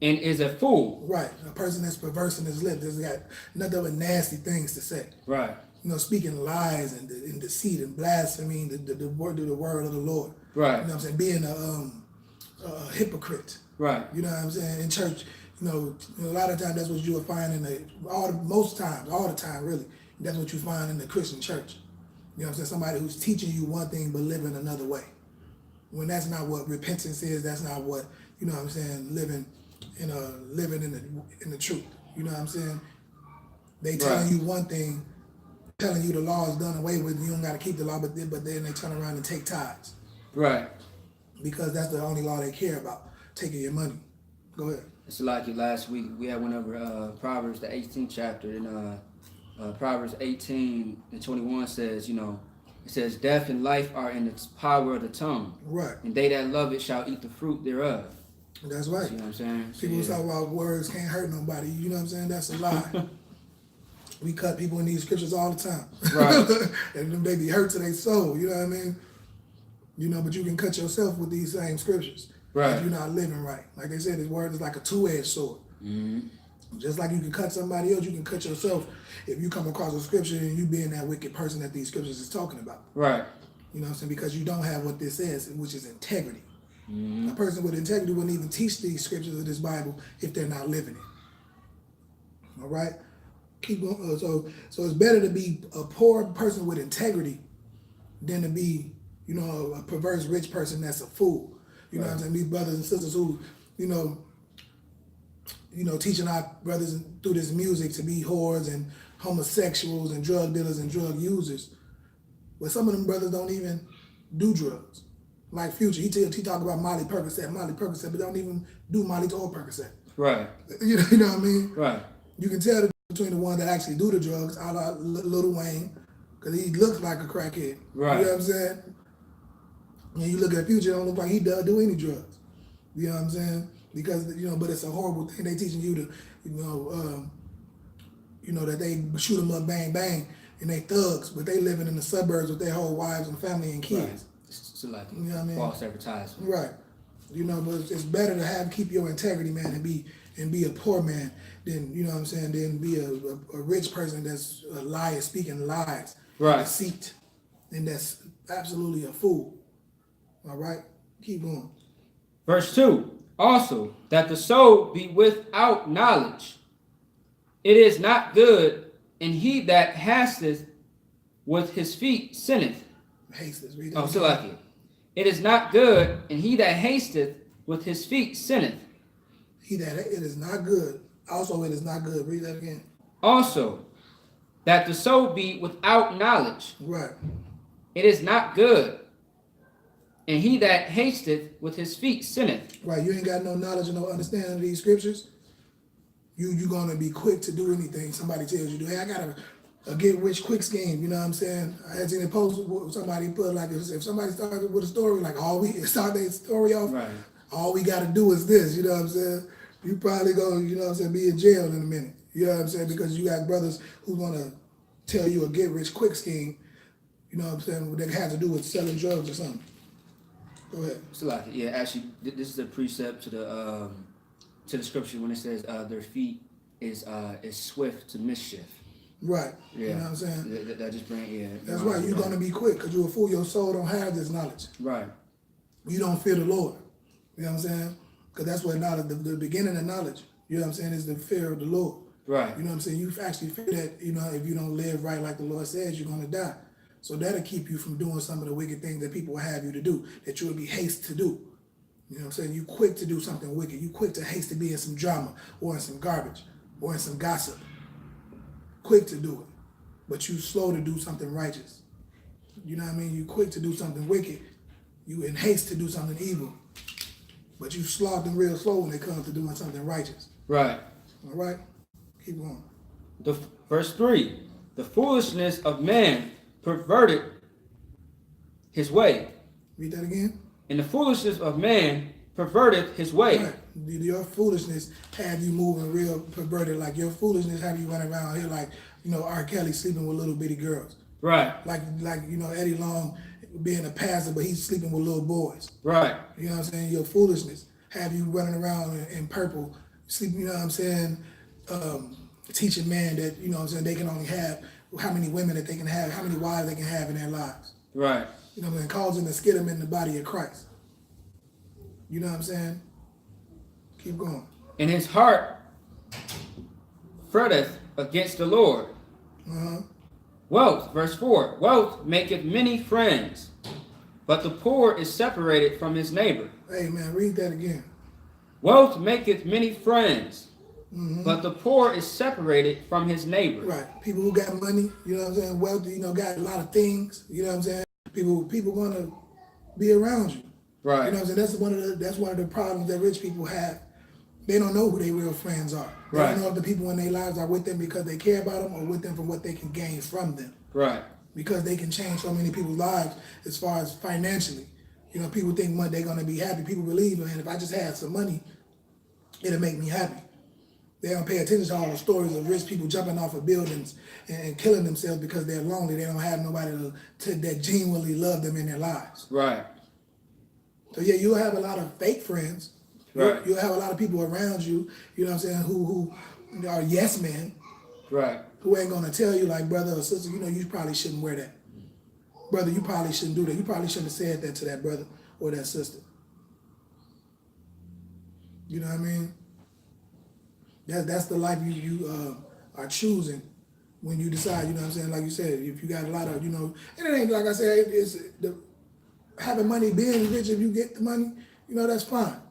S2: and is a fool. Right. A person that's perverse in his lips has got nothing but nasty things to say. Right. You know, speaking lies and deceit and blaspheming the word of the Lord. Right. You know what I'm saying? Being a hypocrite. Right. You know what I'm saying? In church, you know, a lot of times that's what you will find all the time really. That's what you find in the Christian church. You know what I'm saying? Somebody who's teaching you one thing but living another way. When that's not what repentance is, that's not what, you know what I'm saying, living in the truth. You know what I'm saying? They telling you one thing, telling you the law is done away with, you don't got to keep the law, but then they turn around and take tithes. Right. Because that's the only law they care about, taking your money. Go ahead. It's like last week, we had one over Proverbs, the 18th chapter, and Proverbs 18:21 says, you know, it says, death and life are in the power of the tongue. Right. And they that love it shall eat the fruit thereof. That's right. You know what I'm saying? People talk about words can't hurt nobody. You know what I'm saying? That's a lie. We cut people in these scriptures all the time. Right. And them they be hurt to their soul. You know what I mean? You know, but you can cut yourself with these same scriptures. Right. If you're not living right. Like they said, this word is like a two-edged sword. Mm-hmm. Just like you can cut somebody else, you can cut yourself if you come across a scripture and you being that wicked person that these scriptures is talking about. Right. You know what I'm saying? Because you don't have what this says, which is integrity. Mm-hmm. A person with integrity wouldn't even teach these scriptures of this Bible if they're not living it. All right? Keep going. So it's better to be a poor person with integrity than to be, you know, a perverse rich person that's a fool. You know what I'm saying? These brothers and sisters who, you know, teaching our brothers through this music to be whores and homosexuals and drug dealers and drug users. But some of them brothers don't even do drugs. Like Future, he talk about Molly Percocet, but don't even do Molly or Percocet. Right. You know what I mean? Right. You can tell between the ones that actually do the drugs, a la Lil Wayne, because he looks like a crackhead. Right. You know what I'm saying? And you look at Future, it don't look like he does do any drugs. You know what I'm saying? Because, you know, but it's a horrible thing. They teaching you to, that they shoot them up, bang, bang, and they thugs, but they living in the suburbs with their whole wives and family and kids. Right.
S1: So like,
S2: you know what I mean?
S1: False advertisement.
S2: Right. You know, but it's better to keep your integrity, man, and be a poor man than, you know what I'm saying, than be a rich person that's a liar, speaking lies,
S1: right,
S2: deceit, and that's absolutely a fool. All right, keep going.
S1: Verse 2. Also, that the soul be without knowledge. It is not good, and he that hasteth with his feet sinneth.
S2: Hasteth, read that.
S1: Oh, so like it. It is not good, and he that hasteth with his feet sinneth.
S2: It is not good. Also, it is not good. Read that again.
S1: Also, that the soul be without knowledge.
S2: Right.
S1: It is not good, and he that hasteth with his feet sinneth.
S2: Right. You ain't got no knowledge and no understanding of these scriptures. You're gonna be quick to do anything somebody tells you to do. Hey, I got a get rich quick scheme. You know what I'm saying? I had seen a post somebody put like if somebody started with a story like start their story off.
S1: Right.
S2: All we got to do is this. You know what I'm saying? You probably gonna, you know what I'm saying, be in jail in a minute. You know what I'm saying? Because you got brothers who gonna tell you a get rich quick scheme. You know what I'm saying? That has to do with selling drugs or something. Go ahead.
S1: So like, yeah, actually, this is a precept to the scripture when it says their feet is swift to mischief.
S2: Right.
S1: Yeah.
S2: You know what I'm saying?
S1: That just bring, yeah.
S2: That's right. You're gonna be quick because you're a fool. Your soul don't have this knowledge.
S1: Right.
S2: You don't fear the Lord. You know what I'm saying? Because that's what knowledge, the beginning of knowledge, you know what I'm saying, is the fear of the Lord.
S1: Right.
S2: You know what I'm saying? You actually fear that, you know, if you don't live right like the Lord says, you're going to die. So that'll keep you from doing some of the wicked things that people will have you to do, that you will be haste to do. You know what I'm saying? You quick to do something wicked. You quick to haste to be in some drama or in some garbage or in some gossip. Quick to do it. But you slow to do something righteous. You know what I mean? You quick to do something wicked. You in haste to do something evil. But you slogging real slow when it comes to doing something righteous.
S1: Right.
S2: All right? Keep going.
S1: Verse 3. The foolishness of man perverted his way.
S2: Read that again.
S1: And the foolishness of man perverted his way.
S2: Right. Your foolishness have you moving real perverted. Like your foolishness have you running around here like, you know, R. Kelly sleeping with little bitty girls.
S1: Right.
S2: Like you know, Eddie Long being a pastor, but he's sleeping with little boys.
S1: Right.
S2: You know what I'm saying? Your foolishness have you running around in purple, sleeping, you know what I'm saying, teaching men that, you know what I'm saying, they can only have how many women that they can have, how many wives they can have in their lives.
S1: Right.
S2: You know what I'm saying? Causing a schism in the body of Christ. You know what I'm saying? Keep going.
S1: And his heart fretteth against the Lord.
S2: Uh-huh.
S1: Wealth, verse 4. Wealth maketh many friends, but the poor is separated from his neighbor.
S2: Hey, man, read that again.
S1: Wealth maketh many friends,
S2: mm-hmm.
S1: but the poor is separated from his neighbor.
S2: Right. People who got money, you know what I'm saying, wealthy, you know, got a lot of things, you know what I'm saying? People want to be around you.
S1: Right.
S2: You know what I'm saying? That's one of the problems that rich people have. They don't know who their real friends are. They
S1: right.
S2: don't know if the people in their lives are with them because they care about them or with them for what they can gain from them.
S1: Right.
S2: Because they can change so many people's lives as far as financially. You know, people think they're going to be happy. People believe, man, if I just had some money, it'll make me happy. They don't pay attention to all the stories of rich people jumping off of buildings and killing themselves because they're lonely. They don't have nobody that genuinely love them in their lives.
S1: Right.
S2: So yeah, you'll have a lot of fake friends.
S1: Right.
S2: You'll have a lot of people around you, you know what I'm saying, who are yes men.
S1: Right.
S2: Who ain't gonna tell you like, brother or sister, you know, you probably shouldn't wear that. Brother, you probably shouldn't do that. You probably shouldn't have said that to that brother or that sister. You know what I mean? That's the life you are choosing when you decide, you know what I'm saying? Like you said, if you got a lot of, you know, and it ain't like I said, it's having money, being rich, if you get the money, you know, that's fine.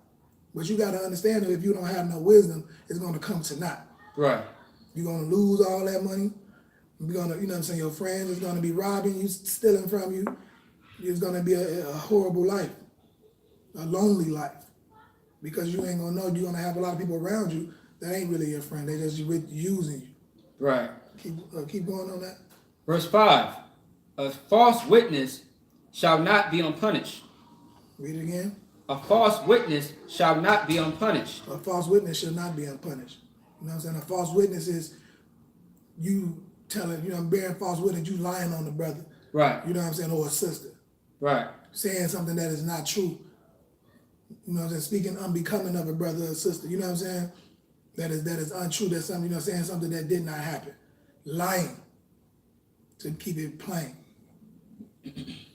S2: But you got to understand that if you don't have no wisdom, it's going to come to naught.
S1: Right.
S2: You're going to lose all that money. You're going to, you know what I'm saying, your friends is going to be robbing you, stealing from you. It's going to be a horrible life, a lonely life. Because you ain't going to know, you're going to have a lot of people around you that ain't really your friend. They just using you.
S1: Right.
S2: Keep going on that.
S1: Verse 5. A false witness shall not be unpunished.
S2: Read it again.
S1: A false witness shall not be unpunished.
S2: A false witness shall not be unpunished. You know what I'm saying? A false witness is you telling, you know, bearing false witness, you lying on the brother.
S1: Right.
S2: You know what I'm saying? Or a sister.
S1: Right.
S2: saying something that is not true. You know what I'm saying? Speaking unbecoming of a brother or sister. You know what I'm saying? That is untrue. That's something, you know, saying something that did not happen. Lying. To keep it plain.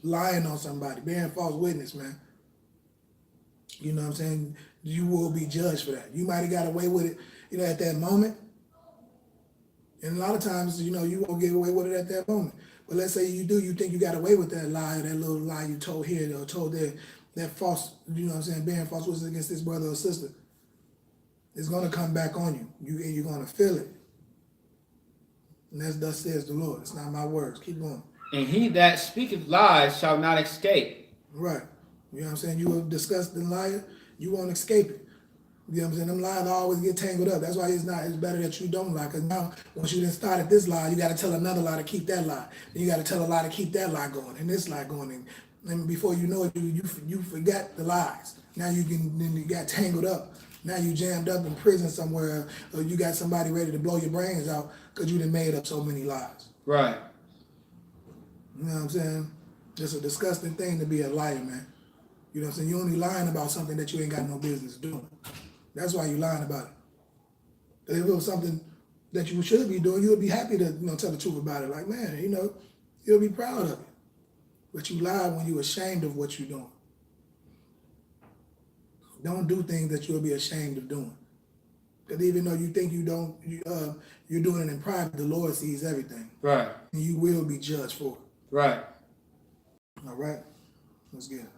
S2: Lying on somebody. Bearing false witness, man. You know what I'm saying? You will be judged for that. You might have got away with it, you know, at that moment. And a lot of times, you know, you won't get away with it at that moment. But let's say you do, you think you got away with that lie, or that little lie you told here, or told there, that false, you know what I'm saying, bearing false witness against this brother or sister. It's going to come back on you. And you're going to feel it. And that's thus says the Lord. It's not my words. Keep going.
S3: And he that speaketh lies shall not escape.
S2: Right. You know what I'm saying? You a disgusting liar, you won't escape it. You know what I'm saying? Them lies always get tangled up. That's why it's better that you don't lie. Because now, once you done started this lie, you got to tell another lie to keep that lie. Then you got to tell a lie to keep that lie going, and this lie going. And before you know it, you forgot the lies. Now then you got tangled up. Now you jammed up in prison somewhere, or you got somebody ready to blow your brains out because you done made up so many lies.
S3: Right.
S2: You know what I'm saying? It's a disgusting thing to be a liar, man. You know what I'm saying? You're only lying about something that you ain't got no business doing. That's why you're lying about it. If it was something that you should be doing, you would be happy to, you know, tell the truth about it. Like, man, you know, you'll be proud of it. But you lie when you're ashamed of what you're doing. Don't do things that you'll be ashamed of doing. Because even though you think you're doing it in private, the Lord sees everything.
S3: Right.
S2: And you will be judged for it.
S3: Right.
S2: All right? Let's get it.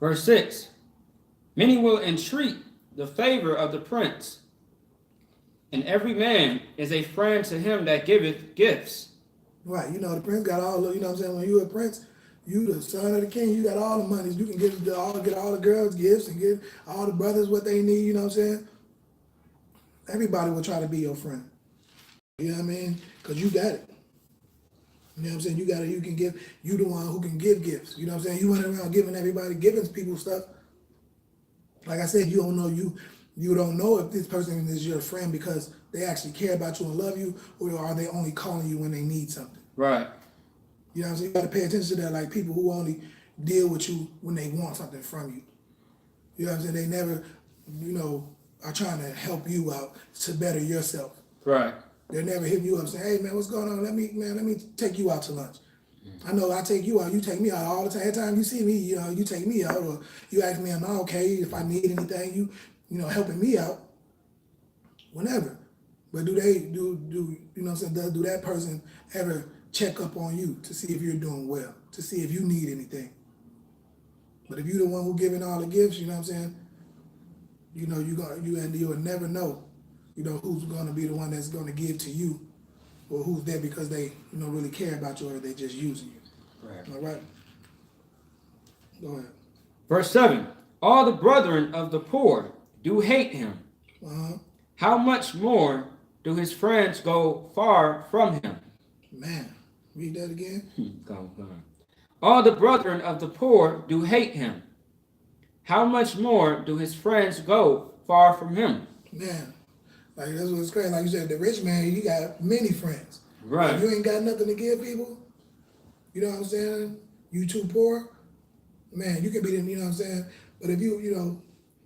S3: Verse 6. Many will entreat the favor of the prince, and every man is a friend to him that giveth gifts.
S2: Right. You know, the prince got all the, you know what I'm saying? When you're a prince, you the son of the king, you got all the monies. You can get all the girls gifts and give all the brothers what they need, you know what I'm saying? Everybody will try to be your friend. You know what I mean? Because you got it. You know what I'm saying? You can give, you the one who can give gifts. You know what I'm saying? You went around giving people stuff. Like I said, you don't know if this person is your friend because they actually care about you and love you, or are they only calling you when they need something?
S3: Right.
S2: You know what I'm saying? You got to pay attention to that, like people who only deal with you when they want something from you. You know what I'm saying? They never, you know, are trying to help you out to better yourself.
S3: Right.
S2: They're never hitting you up saying, hey man, what's going on? Let me take you out to lunch. I know I take you out, you take me out all the time. Every time you see me, you know, you take me out, or you ask me, am I okay? If I need anything, you know, helping me out, whenever. But do you know what I'm saying? Do that person ever check up on you to see if you're doing well, to see if you need anything? But if you're the one who giving all the gifts, you know what I'm saying? You know, you will never know, you know, who's going to be the one that's going to give to you, or who's there because they, you know, really care about you, or they just using you.
S3: Right.
S2: All right? Go ahead.
S3: Verse 7. All the brethren of the poor do hate him. How much more do his friends go far from him?
S2: Man, read that again.
S3: Go on. All the brethren of the poor do hate him. How much more do his friends go far from him?
S2: Man, like that's what's crazy. Like you said, the rich man, he got many friends.
S3: Right.
S2: If you ain't got nothing to give people, you know what I'm saying? You too poor, man, you can be the, you know what I'm saying? But if you know,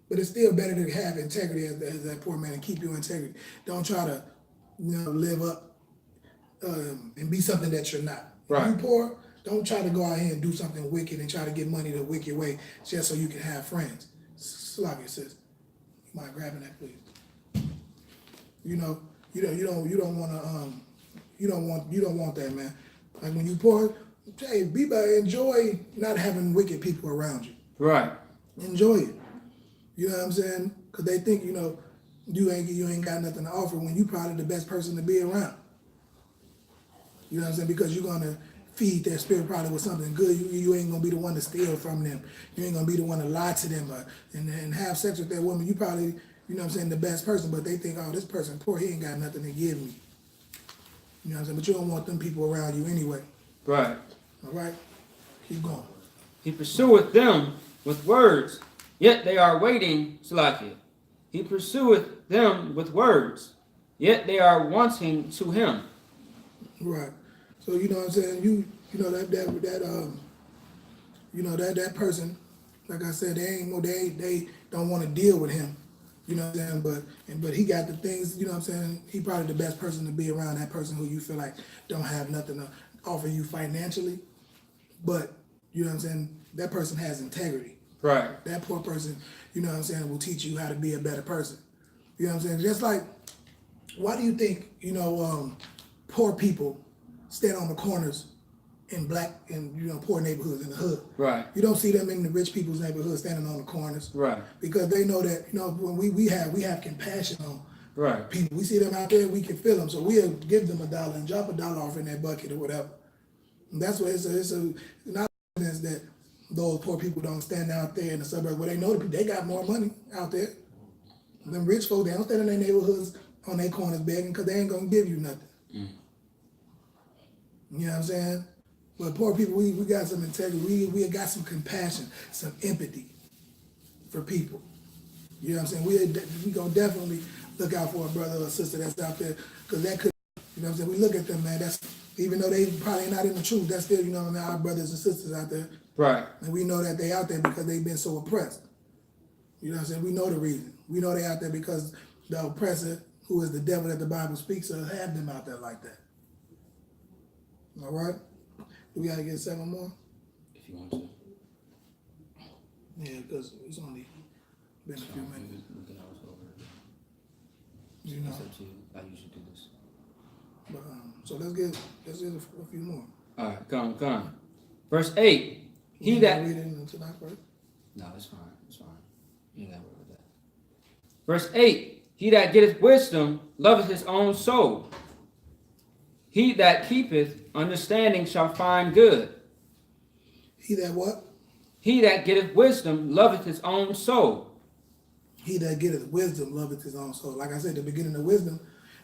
S2: but it's still better to have integrity as that poor man and keep your integrity. Don't try to, you know, live up and be something that you're not.
S3: Right.
S2: If you poor, don't try to go out here and do something wicked and try to get money the wicked way just so you can have friends. Slavic sis, you mind grabbing that, please? You know, you don't want that, man. Like when you poor, hey, enjoy not having wicked people around you.
S3: Right.
S2: Enjoy it. You know what I'm saying? Because they think, you know, you ain't got nothing to offer when you probably the best person to be around. You know what I'm saying? Because you're gonna feed their spirit probably with something good. You ain't gonna be the one to steal from them. You ain't gonna be the one to lie to them and have sex with that woman. You probably, you know what I'm saying, the best person, but they think, oh, this person poor, he ain't got nothing to give me. You know what I'm saying? But you don't want them people around you anyway.
S3: Right.
S2: All right? Keep going.
S3: He pursueth them with words, yet they are waiting, Salakia. He pursueth them with words, yet they are wanting to him.
S2: Right. So you know what I'm saying? You know that you know, that person, like I said, they don't want to deal with him. You know what I'm saying? But he got the things, you know what I'm saying? He probably the best person to be around, that person who you feel like don't have nothing to offer you financially. But, you know what I'm saying? That person has integrity.
S3: Right.
S2: That poor person, you know what I'm saying, will teach you how to be a better person. You know what I'm saying? Just like, why do you think, you know, poor people stand on the corners in black and, you know, poor neighborhoods in the hood?
S3: Right.
S2: You don't see them in the rich people's neighborhood standing on the corners.
S3: Right. Because
S2: they know that, you know, when we have compassion on
S3: right.
S2: people. We see them out there, we can feel them. So we'll give them $1 and drop $1 off in that bucket or whatever. And that's what it's not evidence that those poor people don't stand out there in the suburbs where they know they got more money out there. Them rich folks, they don't stand in their neighborhoods on their corners begging because they ain't gonna give you nothing. Mm. You know what I'm saying? But poor people, we got some integrity. We got some compassion, some empathy for people. You know what I'm saying? We gonna definitely look out for a brother or sister that's out there, because that could, you know what I'm saying? We look at them, man. That's, even though they probably not in the truth, that's still, you know what I mean, our brothers and sisters out there.
S3: Right.
S2: And we know that they out there because they've been so oppressed. You know what I'm saying? We know the reason. We know they out there because the oppressor, who is the devil that the Bible speaks of, had them out there like that. All right? We gotta get 7 more?
S3: If you want to.
S2: Yeah, because it's only been a few minutes.
S3: We can always go over it.
S2: You know.
S3: It's up to you. I usually do this.
S2: But, so let's get a few more.
S3: All right, come. Verse 8. He that
S2: read it tonight, right?
S3: No, it's fine. It's fine. You ain't gotta worry about that. Verse 8. He that getteth wisdom loveth his own soul. He that keepeth understanding shall find good.
S2: He that what?
S3: He that getteth wisdom loveth his own soul.
S2: He that getteth wisdom loveth his own soul. Like I said, the beginning of wisdom,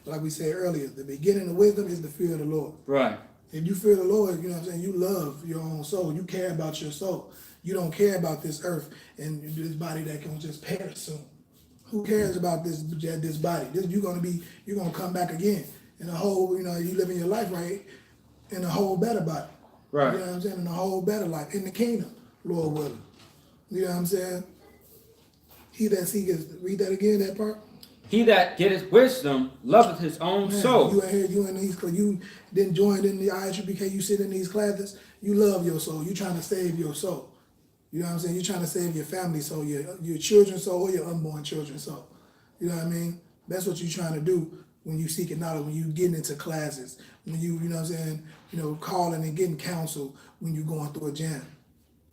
S2: like we said earlier, the beginning of wisdom is the fear of the Lord.
S3: Right.
S2: If you fear the Lord, you know what I'm saying, you love your own soul. You care about your soul. You don't care about this earth and this body that can just perish soon. Who cares about this body? You're gonna come back again in a whole, you know, you living your life right in a whole better body.
S3: Right.
S2: You know what I'm saying? In a whole better life, in the kingdom, Lord willing. You know what I'm saying? He that seeketh, read that again, that part.
S3: He that getteth wisdom loveth his own soul.
S2: You ain't here, you didn't join in the I.S.U.P.K, you sit in these classes, you love your soul. You're trying to save your soul. You know what I'm saying? You're trying to save your family soul, your children's soul, or your unborn children's soul. You know what I mean? That's what you're trying to do when you seeking knowledge, when you getting into classes, when you know what I'm saying, calling and getting counsel when you're going through a jam.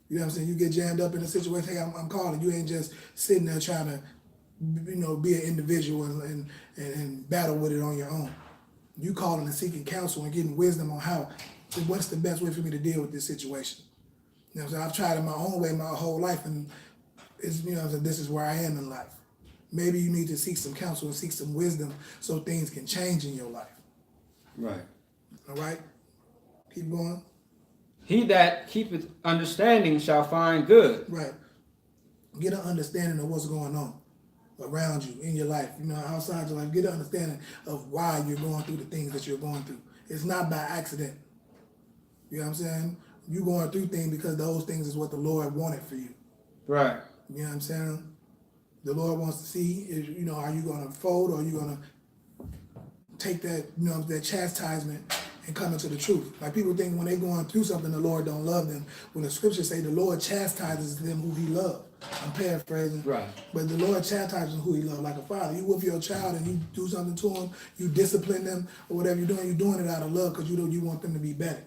S2: You know what I'm saying? You get jammed up in a situation, hey, I'm calling. You ain't just sitting there trying to, be an individual and battle with it on your own. You calling and seeking counsel and getting wisdom on what's the best way for me to deal with this situation. You know what I'm saying? I've tried it my own way my whole life, and it's, this is where I am in life. Maybe you need to seek some counsel and seek some wisdom so things can change in your life.
S3: Right.
S2: All right? Keep going.
S3: He that keepeth understanding shall find good.
S2: Right. Get an understanding of what's going on around you in your life, outside your life. Get an understanding of why you're going through the things that you're going through. It's not by accident. You know what I'm saying? You're going through things because those things is what the Lord wanted for you.
S3: Right.
S2: You know what I'm saying? The Lord wants to see, are you going to fold, or are you going to take that, that chastisement and come into the truth? Like, people think when they're going through something, the Lord don't love them. When the scriptures say the Lord chastises them who he loves. I'm paraphrasing.
S3: Right.
S2: But the Lord chastises who he loves, like a father. You whip your child and you do something to him, you discipline them, or whatever you're doing it out of love because you want them to be better.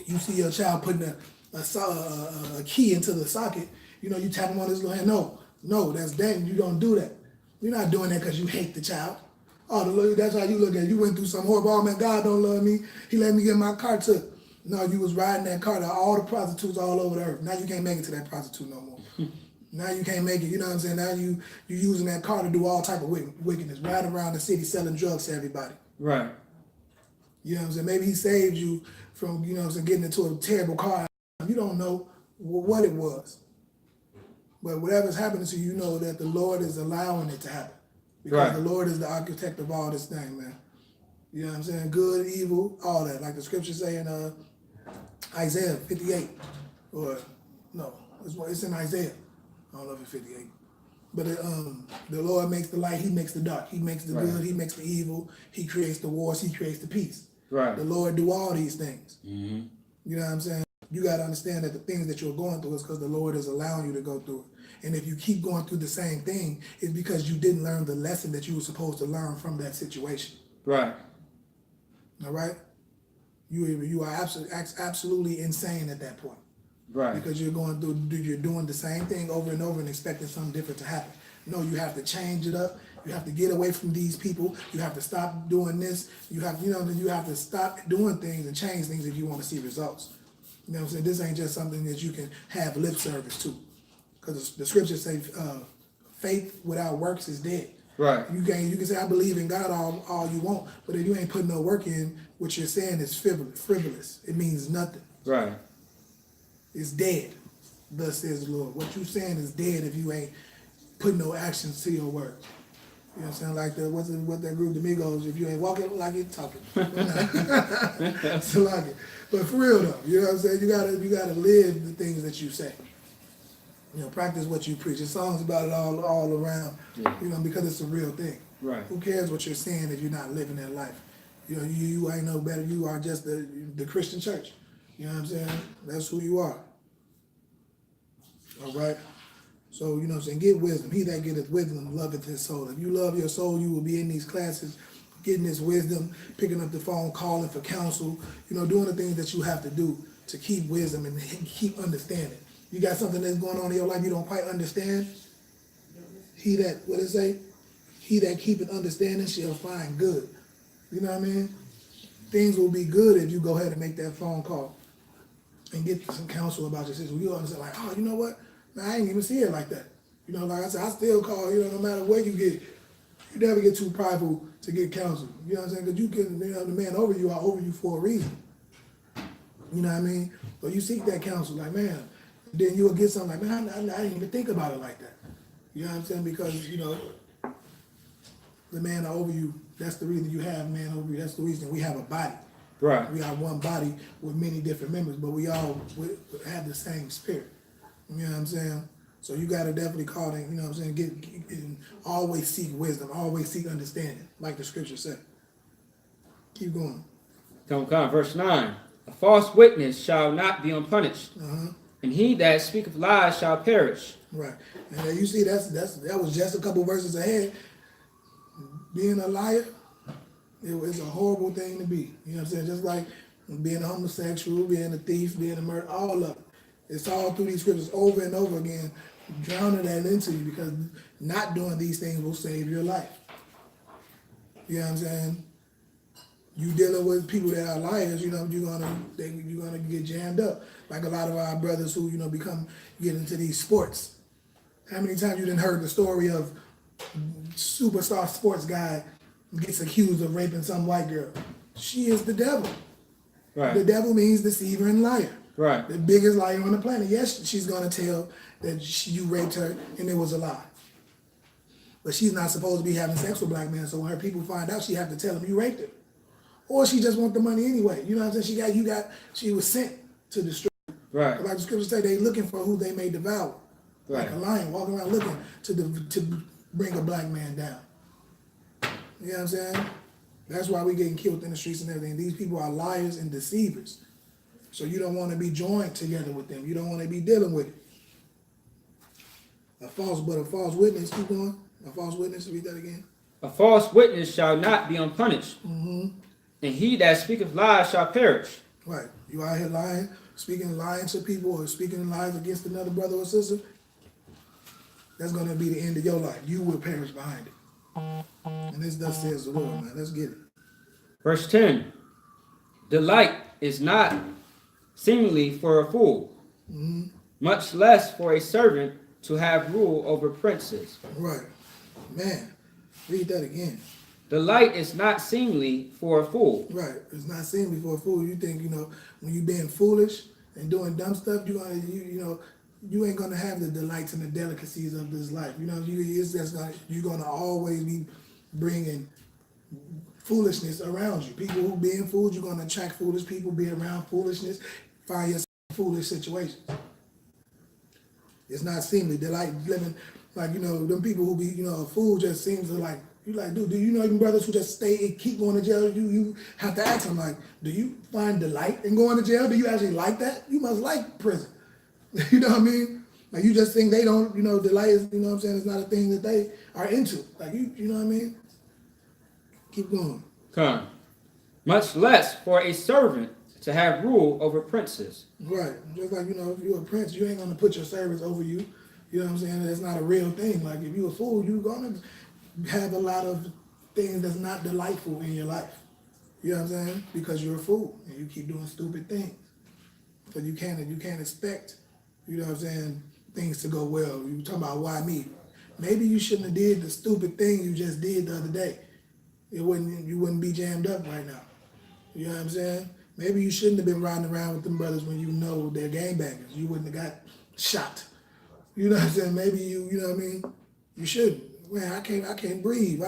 S2: You see your child putting a key into the socket, you tap him on his little hand. No, that's dang, you don't do that. You're not doing that because you hate the child. Oh, the Lord, that's how you look at it. You went through some horrible, oh man, God don't love me. He let me get my car took. No, you was riding that car to all the prostitutes all over the earth. Now you can't make it to that prostitute no more. Now you can't make it, you know what I'm saying? Now you using that car to do all type of wickedness, riding around the city selling drugs to everybody.
S3: Right.
S2: You know what I'm saying? Maybe he saved you from, getting into a terrible car. You don't know what it was. But whatever's happening to you, know that the Lord is allowing it to happen. Because the Lord is the architect of all this thing, man. You know what I'm saying? Good, evil, all that. Like the scriptures say in Isaiah 58, or no, it's in Isaiah. I don't know if it's 58. But the Lord makes the light, he makes the dark. He makes the good, he makes the evil. He creates the wars, he creates the peace. Right. The Lord do all these things. Mm-hmm. You know what I'm saying? You got to understand that the things that you're going through is because the Lord is allowing you to go through it. And if you keep going through the same thing, it's because you didn't learn the lesson that you were supposed to learn from that situation. Right. All right? You are absolutely insane at that point. Right. Because you're doing the same thing over and over and expecting something different to happen. No, you have to change it up. You have to get away from these people. You have to stop doing this. You have to stop doing things and change things if you want to see results. You know what I'm saying? This ain't just something that you can have lip service to. Because the scriptures say faith without works is dead. Right. You can say, I believe in God all you want, but if you ain't putting no work in, what you're saying is frivolous. It means nothing. Right. It's dead. Thus says the Lord. What you saying is dead if you ain't putting no actions to your words. You know what I'm saying? Like what that group, the Migos, if you ain't walking like you're talking. So like it. But for real though, you know what I'm saying? You gotta live the things that you say. You know, practice what you preach. There's songs about it all around, you know, because it's a real thing. Right. Who cares what you're saying if you're not living that life? You know, you ain't no better. You are just the Christian church. You know what I'm saying? That's who you are. All right? So, you know what I'm saying? Get wisdom. He that getteth wisdom loveth his soul. If you love your soul, you will be in these classes, getting this wisdom, picking up the phone, calling for counsel, you know, doing the things that you have to do to keep wisdom and keep understanding. You got something that's going on in your life you don't quite understand? What it say? He that keepeth understanding shall find good. You know what I mean? Things will be good if you go ahead and make that phone call and get some counsel about your situation. You understand, like, oh, you know what? Man, I ain't even see it like that. You know, like I said, I still call, you know, no matter where you get, you never get too prideful to get counsel. You know what I'm saying? Because you can, you know, the man over you are over you for a reason. You know what I mean? So you seek that counsel, like, man, then you'll get something like, man, I didn't even think about it like that. You know what I'm saying? Because, you know, the man over you, that's the reason you have man over you. That's the reason we have a body. Right. We have one body with many different members, but we all have the same spirit. You know what I'm saying? So you got to definitely call them, you know what I'm saying? Always seek wisdom, always seek understanding, like the scripture said. Keep going. Come, verse 9. A false witness shall not be unpunished, and he that speaketh lies shall perish. Right. And you see, that was just a couple verses ahead. Being a liar, it's a horrible thing to be. You know what I'm saying? Just like being a homosexual, being a thief, being a murderer, all of it. It's all through these scriptures over and over again, drowning that into you, because not doing these things will save your life. You know what I'm saying? You dealing with people that are liars, you know, you're gonna get jammed up. Like a lot of our brothers who, you know, get into these sports. How many times you done heard the story of superstar sports guy gets accused of raping some white girl? She is the devil. Right. The devil means deceiver and liar. Right. The biggest liar on the planet. Yes, she's going to tell that you raped her and it was a lie. But she's not supposed to be having sex with black men, so when her people find out, she have to tell them you raped her. Or she just want the money anyway. You know what I'm saying? She was sent to destroy. Right. Like the scriptures say, they looking for who they may devour. Right. Like a lion walking around looking to bring a black man down. You know what I'm saying? That's why we getting killed in the streets and everything. These people are liars and deceivers. So you don't want to be joined together with them. You don't want to be dealing with it. A false witness, keep going. A false witness, read that again. A false witness shall not be unpunished. Mm-hmm. And he that speaketh lies shall perish. Right. You out here lying, speaking lies to people, or speaking lies against another brother or sister, that's going to be the end of your life. You will perish behind it. And this thus says the Lord, man. Let's get it. Verse 10. Delight is not seemly for a fool, much less for a servant to have rule over princes. Right. Man, read that again. Delight is not seemly for a fool. Right. It's not seemly for a fool. You think, you know, when you're being foolish and doing dumb stuff, you ain't gonna have the delights and the delicacies of this life. You know, you're gonna always be bringing foolishness around you. People who being fools, you're gonna attract foolish people, be around foolishness, find yourself in foolish situations. It's not seemly. They like living, like, them people who be, a fool just seems to like, you like, dude, do you know even brothers who just stay and keep going to jail? You have to ask them, like, do you find delight in going to jail? Do you actually like that? You must like prison. You know what I mean? Like, you just think they don't, delight is, you know what I'm saying, it's not a thing that they are into. Like, you know what I mean? Keep going.
S3: Come. Much less for a servant to have rule over princes.
S2: Right. Just like, if you're a prince, you ain't going to put your servants over you. You know what I'm saying? That's not a real thing. Like, if you're a fool, you're going to have a lot of things that's not delightful in your life. You know what I'm saying? Because you're a fool and you keep doing stupid things. So you can't expect, you know what I'm saying, things to go well. You talking about why me? Maybe you shouldn't have did the stupid thing you just did the other day. You wouldn't be jammed up right now. You know what I'm saying? Maybe you shouldn't have been riding around with them brothers when you know they're gangbangers. You wouldn't have got shot. You know what I'm saying? Maybe you know what I mean? You shouldn't. Man, I can't breathe.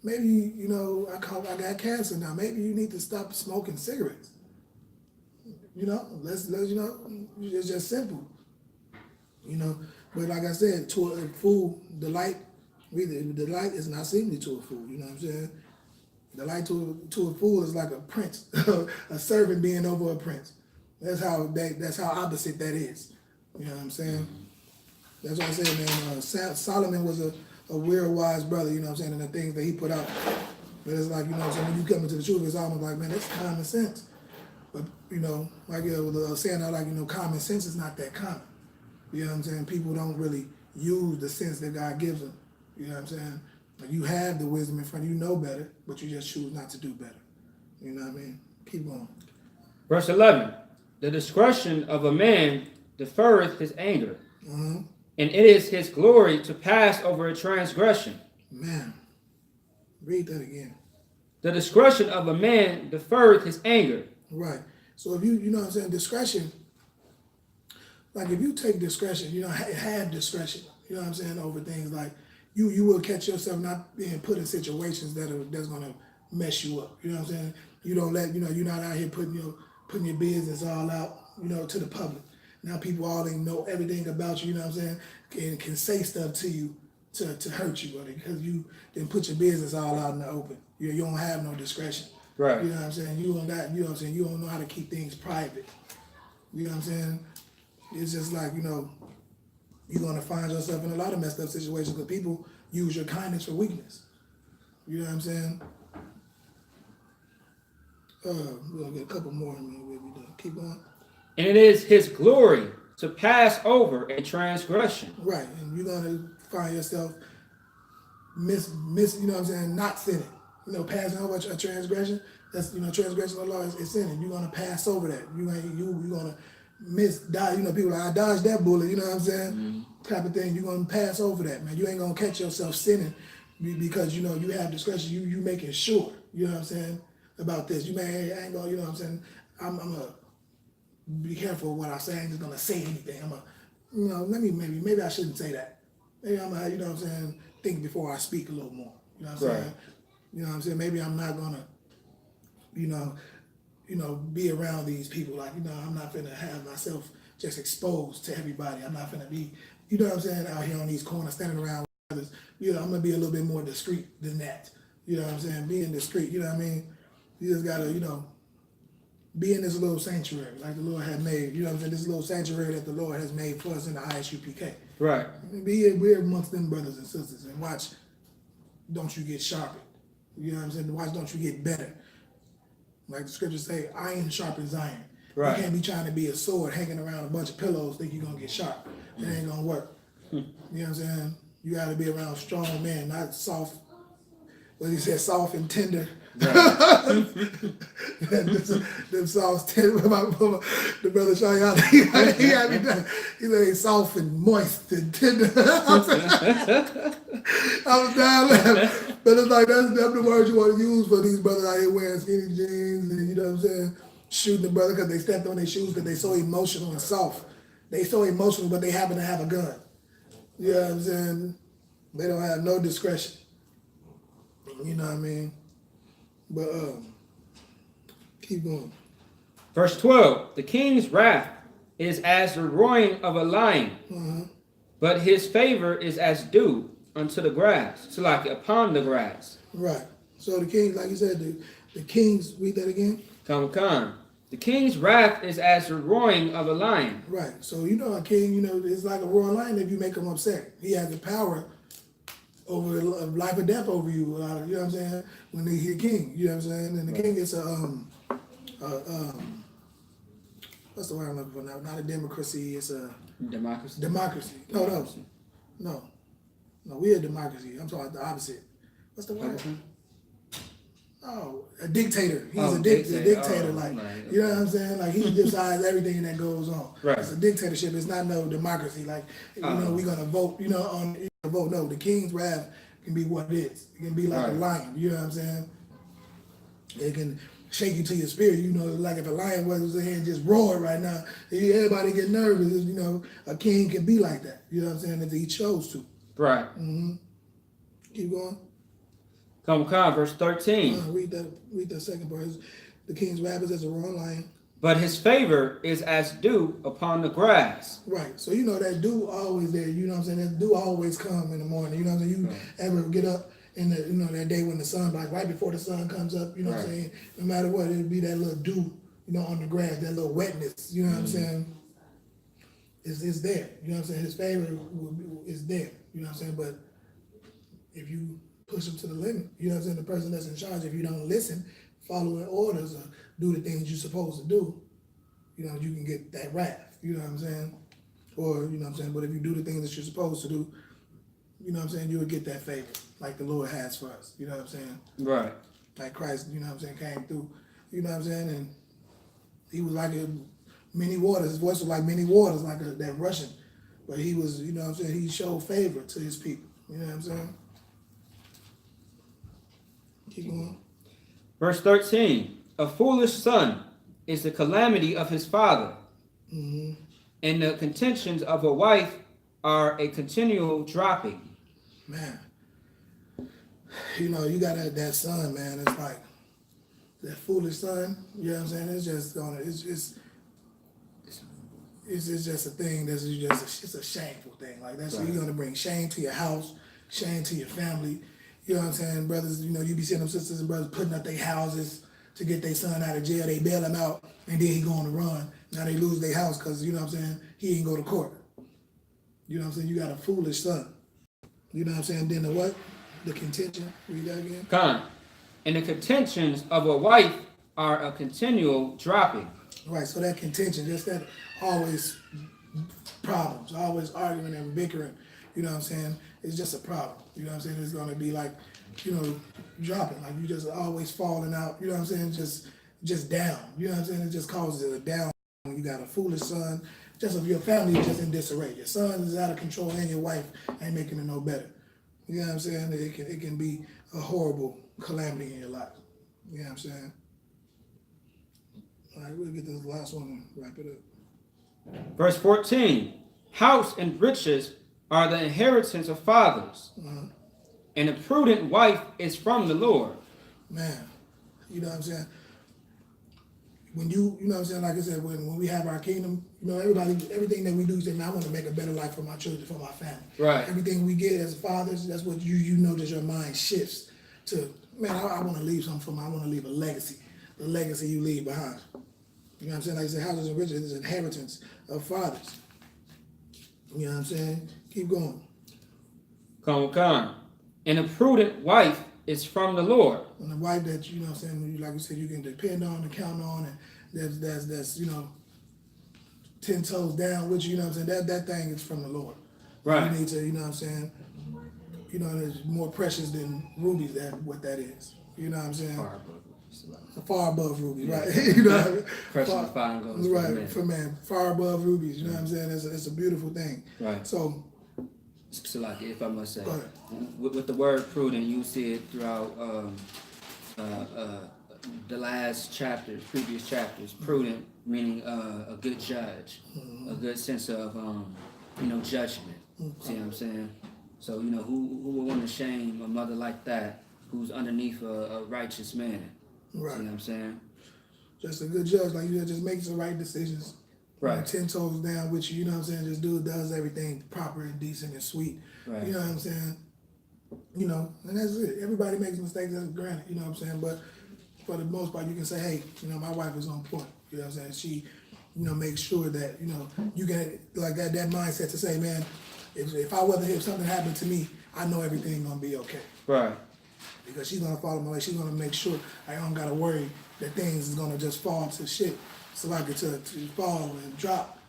S2: Maybe, I got cancer now. Maybe you need to stop smoking cigarettes. Let's it's just simple. But like I said, to a fool, delight is not seemly to a fool. You know what I'm saying? Delight to a fool is like a prince, a servant being over a prince. That's how opposite that is. You know what I'm saying? That's what I said, man. Solomon was a real wise brother, you know what I'm saying, and the things that he put out. But it's like, you know what I'm saying, when you come into the truth, it's almost like, man, that's common sense. But, like saying that, like, common sense is not that common. You know what I'm saying? People don't really use the sense that God gives them. You know what I'm saying? Like, you have the wisdom in front of you, know better, but you just choose not to do better. You know what I mean? Keep going.
S3: Verse 11. The discretion of a man deferreth his anger, and it is his glory to pass over a transgression.
S2: Man, read that again.
S3: The discretion of a man deferreth his anger.
S2: Right. So if you know what I'm saying, discretion, like if you take discretion, have discretion, you know what I'm saying, over things like you will catch yourself not being put in situations that's gonna mess you up. You know what I'm saying? You don't let, you're not out here putting your business all out, to the public. Now people all know everything about you, you know what I'm saying, and can say stuff to you to hurt you, because you didn't put your business all out in the open. You don't have no discretion.
S3: Right.
S2: You know what I'm saying? You don't got, you know what I'm saying, you don't know how to keep things private. You know what I'm saying? It's just like, you're gonna find yourself in a lot of messed up situations because people use your kindness for weakness. You know what I'm saying? We're gonna get a couple more and we'll be done. Keep going.
S3: And it is his glory to pass over a transgression.
S2: Right, and you're gonna find yourself you know what I'm saying, not sinning. Passing over a transgression. That's transgression of the law is sinning. You're gonna pass over that. You're gonna people like, I dodged that bullet, you know what I'm saying? Type of thing. You're gonna pass over that, man. You ain't gonna catch yourself sinning because you have discretion. You making sure, you know what I'm saying, about this. You ain't gonna, you know what I'm saying, I'm gonna be careful what I say. I ain't just gonna say anything. I'm gonna, maybe I shouldn't say that. Maybe I'm gonna, you know what I'm saying, think before I speak a little more. You know what I'm saying? You know what I'm saying? Maybe I'm not gonna, be around these people. Like, I'm not gonna have myself just exposed to everybody. I'm not gonna be, you know what I'm saying, out here on these corners standing around with others. I'm gonna be a little bit more discreet than that. You know what I'm saying? Being discreet, you know what I mean? You just gotta, be in this little sanctuary like the Lord had made, you know what I'm saying? This little sanctuary that the Lord has made for us in the I.S.U.P.K.
S3: Right.
S2: We're amongst them brothers and sisters and watch, don't you get sharpened. You know what I'm saying? Watch, don't you get better. Like the scriptures say, iron sharpens iron. Right. You can't be trying to be a sword hanging around a bunch of pillows think you're going to get sharp. It ain't going to work. You know what I'm saying? You got to be around strong men, not soft, what he said, soft and tender. Right. them soft, tender. The brother Shayana, he had me done. He said, soft and moist and tender. I was down laughing. But it's like, that's the words you want to use for these brothers out here wearing skinny jeans and, you know what I'm saying, shooting the brother because they stepped on their shoes because they're so emotional and soft. They so emotional, but they happen to have a gun. You know what I'm saying? They don't have no discretion. You know what I mean? But keep going.
S3: Verse 12. The king's wrath is as the roaring of a lion, But his favor is as dew unto the grass, so like upon the grass.
S2: Right. So the king, like you said, the kings, read that again.
S3: Come. The king's wrath is as the roaring of a lion.
S2: Right. So you know a king, you know, it's like a roaring lion if you make him upset. He has the power over life or death over you. You know what I'm saying? When he's a king, you know what I'm saying? And the king is what's the word I'm looking for now? Not a democracy. It's a
S3: democracy.
S2: Democracy. No. We're a democracy. I'm talking about the opposite. What's the word? Oh, a dictator. He's a dictator. Like, you know what I'm saying? Like, he decides everything that goes on.
S3: Right.
S2: It's a dictatorship. It's not no democracy. Like, you know, we're gonna vote. You know, on vote. No, the king's wrath can be what it is. It can be like a lion. You know what I'm saying? It can shake you to your spirit. You know, like if a lion was in here and just roared right now, everybody get nervous. You know, a king can be like that. You know what I'm saying? If he chose to.
S3: Right.
S2: Mm-hmm. Keep going.
S3: Come, verse 13.
S2: Read that second part. The king's wrath is as a roaring lion.
S3: But his favor is as dew upon the grass.
S2: Right. So you know that dew always there. You know what I'm saying? That dew always come in the morning. You know what I'm saying? You ever get up in the, you know, that day when the sun, like right before the sun comes up, you know what I'm saying? No matter what, it'll be that little dew, you know, on the grass, that little wetness. You know what I'm saying? It's there. You know what I'm saying? His favor is there. You know what I'm saying? But if you push him to the limit, you know what I'm saying? The person that's in charge, if you don't listen, following orders, or do the things you're supposed to do, you know, you can get that wrath. You know what I'm saying? Or, you know what I'm saying? But if you do the things that you're supposed to do, you know what I'm saying, you would get that favor like the Lord has for us. You know what I'm saying?
S3: Right.
S2: Like Christ, you know what I'm saying, came through, you know what I'm saying? And he was like many waters. His voice was like many waters, like that rushing. But he was, you know what I'm saying, he showed favor to his people. You know what I'm saying? Keep going.
S3: Verse 13. A foolish son is the calamity of his father, and the contentions of a wife are a continual dropping.
S2: Man, you know, you got that son, man. It's like that foolish son. You know what I'm saying? It's just gonna. It's just a thing that's just it's a shameful thing. Like that's you're gonna bring shame to your house, shame to your family. You know what I'm saying, brothers? You know, you be seeing them sisters and brothers putting up their houses to get their son out of jail. They bail him out, and then he go on the run. Now they lose their house because, you know what I'm saying, he ain't go to court. You know what I'm saying? You got a foolish son. You know what I'm saying? Then the what? The contention. Read that again.
S3: And the contentions of a wife are a continual dropping.
S2: Right. So that contention, just that always problems, always arguing and bickering. You know what I'm saying? It's just a problem. You know what I'm saying? It's going to be like, you know, dropping. Like you just always falling out. You know what I'm saying? Just down. You know what I'm saying? It just causes a down. You got a foolish son. Just if your family is just in disarray. Your son is out of control and your wife ain't making it no better. You know what I'm saying? It can be a horrible calamity in your life. You know what I'm saying? All right, we'll get this last one and wrap it up.
S3: Verse 14. House and riches are the inheritance of fathers, and a prudent wife is from the Lord.
S2: Man, you know what I'm saying? When you know what I'm saying, like I said, when we have our kingdom, you know, everything that we do, say, man, I want to make a better life for my children, for my family.
S3: Right.
S2: Everything we get as fathers, that's what you know that your mind shifts to, man, I want to leave something for I want to leave a legacy. The legacy you leave behind. You know what I'm saying? Like I said, houses and riches is inheritance of fathers. You know what I'm saying? Keep going.
S3: Come. And a prudent wife is from the Lord.
S2: And the wife that, you know what I'm saying, like we said, you can depend on and count on, and that's you know, 10 toes down with you, you know what I'm saying? That thing is from the Lord.
S3: Right.
S2: You need to, you know what I'm saying, you know, it's more precious than rubies, what that is. You know what I'm saying? Far above rubies, right? You know what I mean?
S3: Precious fine goes
S2: right, for man. Far above rubies, you know what I'm saying? It's a beautiful thing.
S3: Right.
S2: So
S3: like, if I must say, with the word prudent, you see it throughout the last chapters, previous chapters. Prudent meaning a good judge, a good sense of you know, judgment. See what I'm saying? So, you know, who would want to shame a mother like that who's underneath a righteous man?
S2: Right.
S3: See what I'm saying?
S2: Just a good judge, like you said, just makes the right decisions.
S3: Right.
S2: You know, 10 toes down with you, you know what I'm saying? This dude does everything proper and decent and sweet.
S3: Right.
S2: You know what I'm saying? You know, and that's it. Everybody makes mistakes, that's granted, you know what I'm saying? But for the most part, you can say, hey, you know, my wife is on point. You know what I'm saying? She, you know, makes sure that, you know, you get like that mindset to say, man, if something happened to me, I know everything gonna be okay.
S3: Right.
S2: Because she's gonna follow my way. She's gonna make sure I don't gotta worry that things is gonna just fall to shit, so I get to fall and drop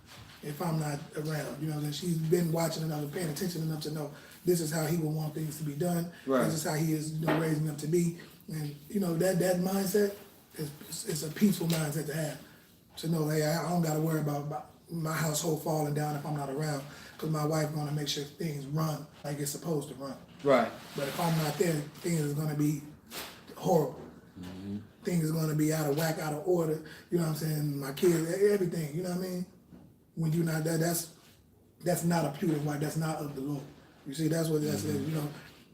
S2: if I'm not around. You know what I'm saying? She's been watching enough and paying attention enough to know this is how he would want things to be done.
S3: Right.
S2: This is how he is, you know, raising them to be. And you know that mindset is a peaceful mindset to have. To know, hey, I don't gotta worry about my household falling down if I'm not around, because my wife gonna make sure things run like it's supposed to run.
S3: Right.
S2: But if I'm not there, things is gonna be horrible. Things is gonna be out of whack, out of order. You know what I'm saying? My kids, everything. You know what I mean? When you're not there, that's not a prudent wife. That's not of the Lord. You see, that's what that says. You know,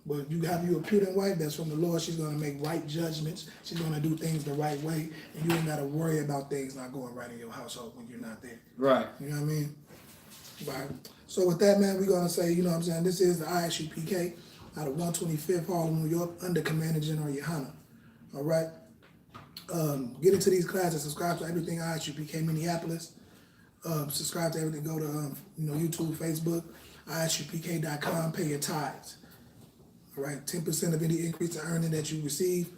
S2: but you have you a prudent wife that's from the Lord. She's gonna make right judgments. She's gonna do things the right way, and you ain't gotta worry about things not going right in your household when you're not there.
S3: Right.
S2: You know what I mean? Right. So with that, man, we're gonna say, you know what I'm saying, this is the I.S.U.P.K. out of 125th Harlem, New York, under Commander General Yahanna. All right? Get into these classes, subscribe to everything I.S.U.P.K. Minneapolis. Subscribe to everything, go to you know, YouTube, Facebook, ISUPK.com, pay your tithes. All right, 10% of any increase in earning that you receive,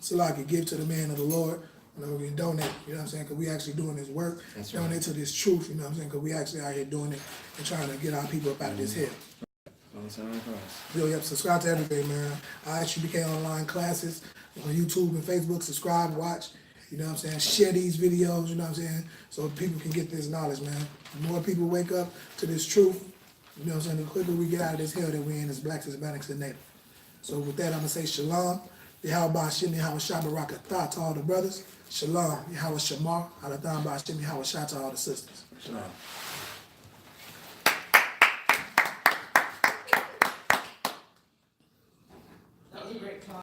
S2: so I can give to the man of the Lord. You know, we can donate, you know what I'm saying, because we actually doing this work.
S3: That's
S2: donate
S3: right.
S2: to this truth, you know what I'm saying, because we actually out here doing it and trying to get our people up out of this hell. Yo, yep, subscribe to everything, man. I.S.U.P.K. online classes on YouTube and Facebook. Subscribe, watch, you know what I'm saying, share these videos, you know what I'm saying, so people can get this knowledge, man. The more people wake up to this truth, you know what I'm saying, the quicker we get out of this hell that we're in as blacks, Hispanics, and Native. So with that, I'm going to say shalom. Yahweh Shem, Yahweh Shabbarakatah to all the brothers. Shalom. Yahweh Shamar. Alathan Ba'Shem, Yahweh Shah to all the sisters.
S3: Shalom.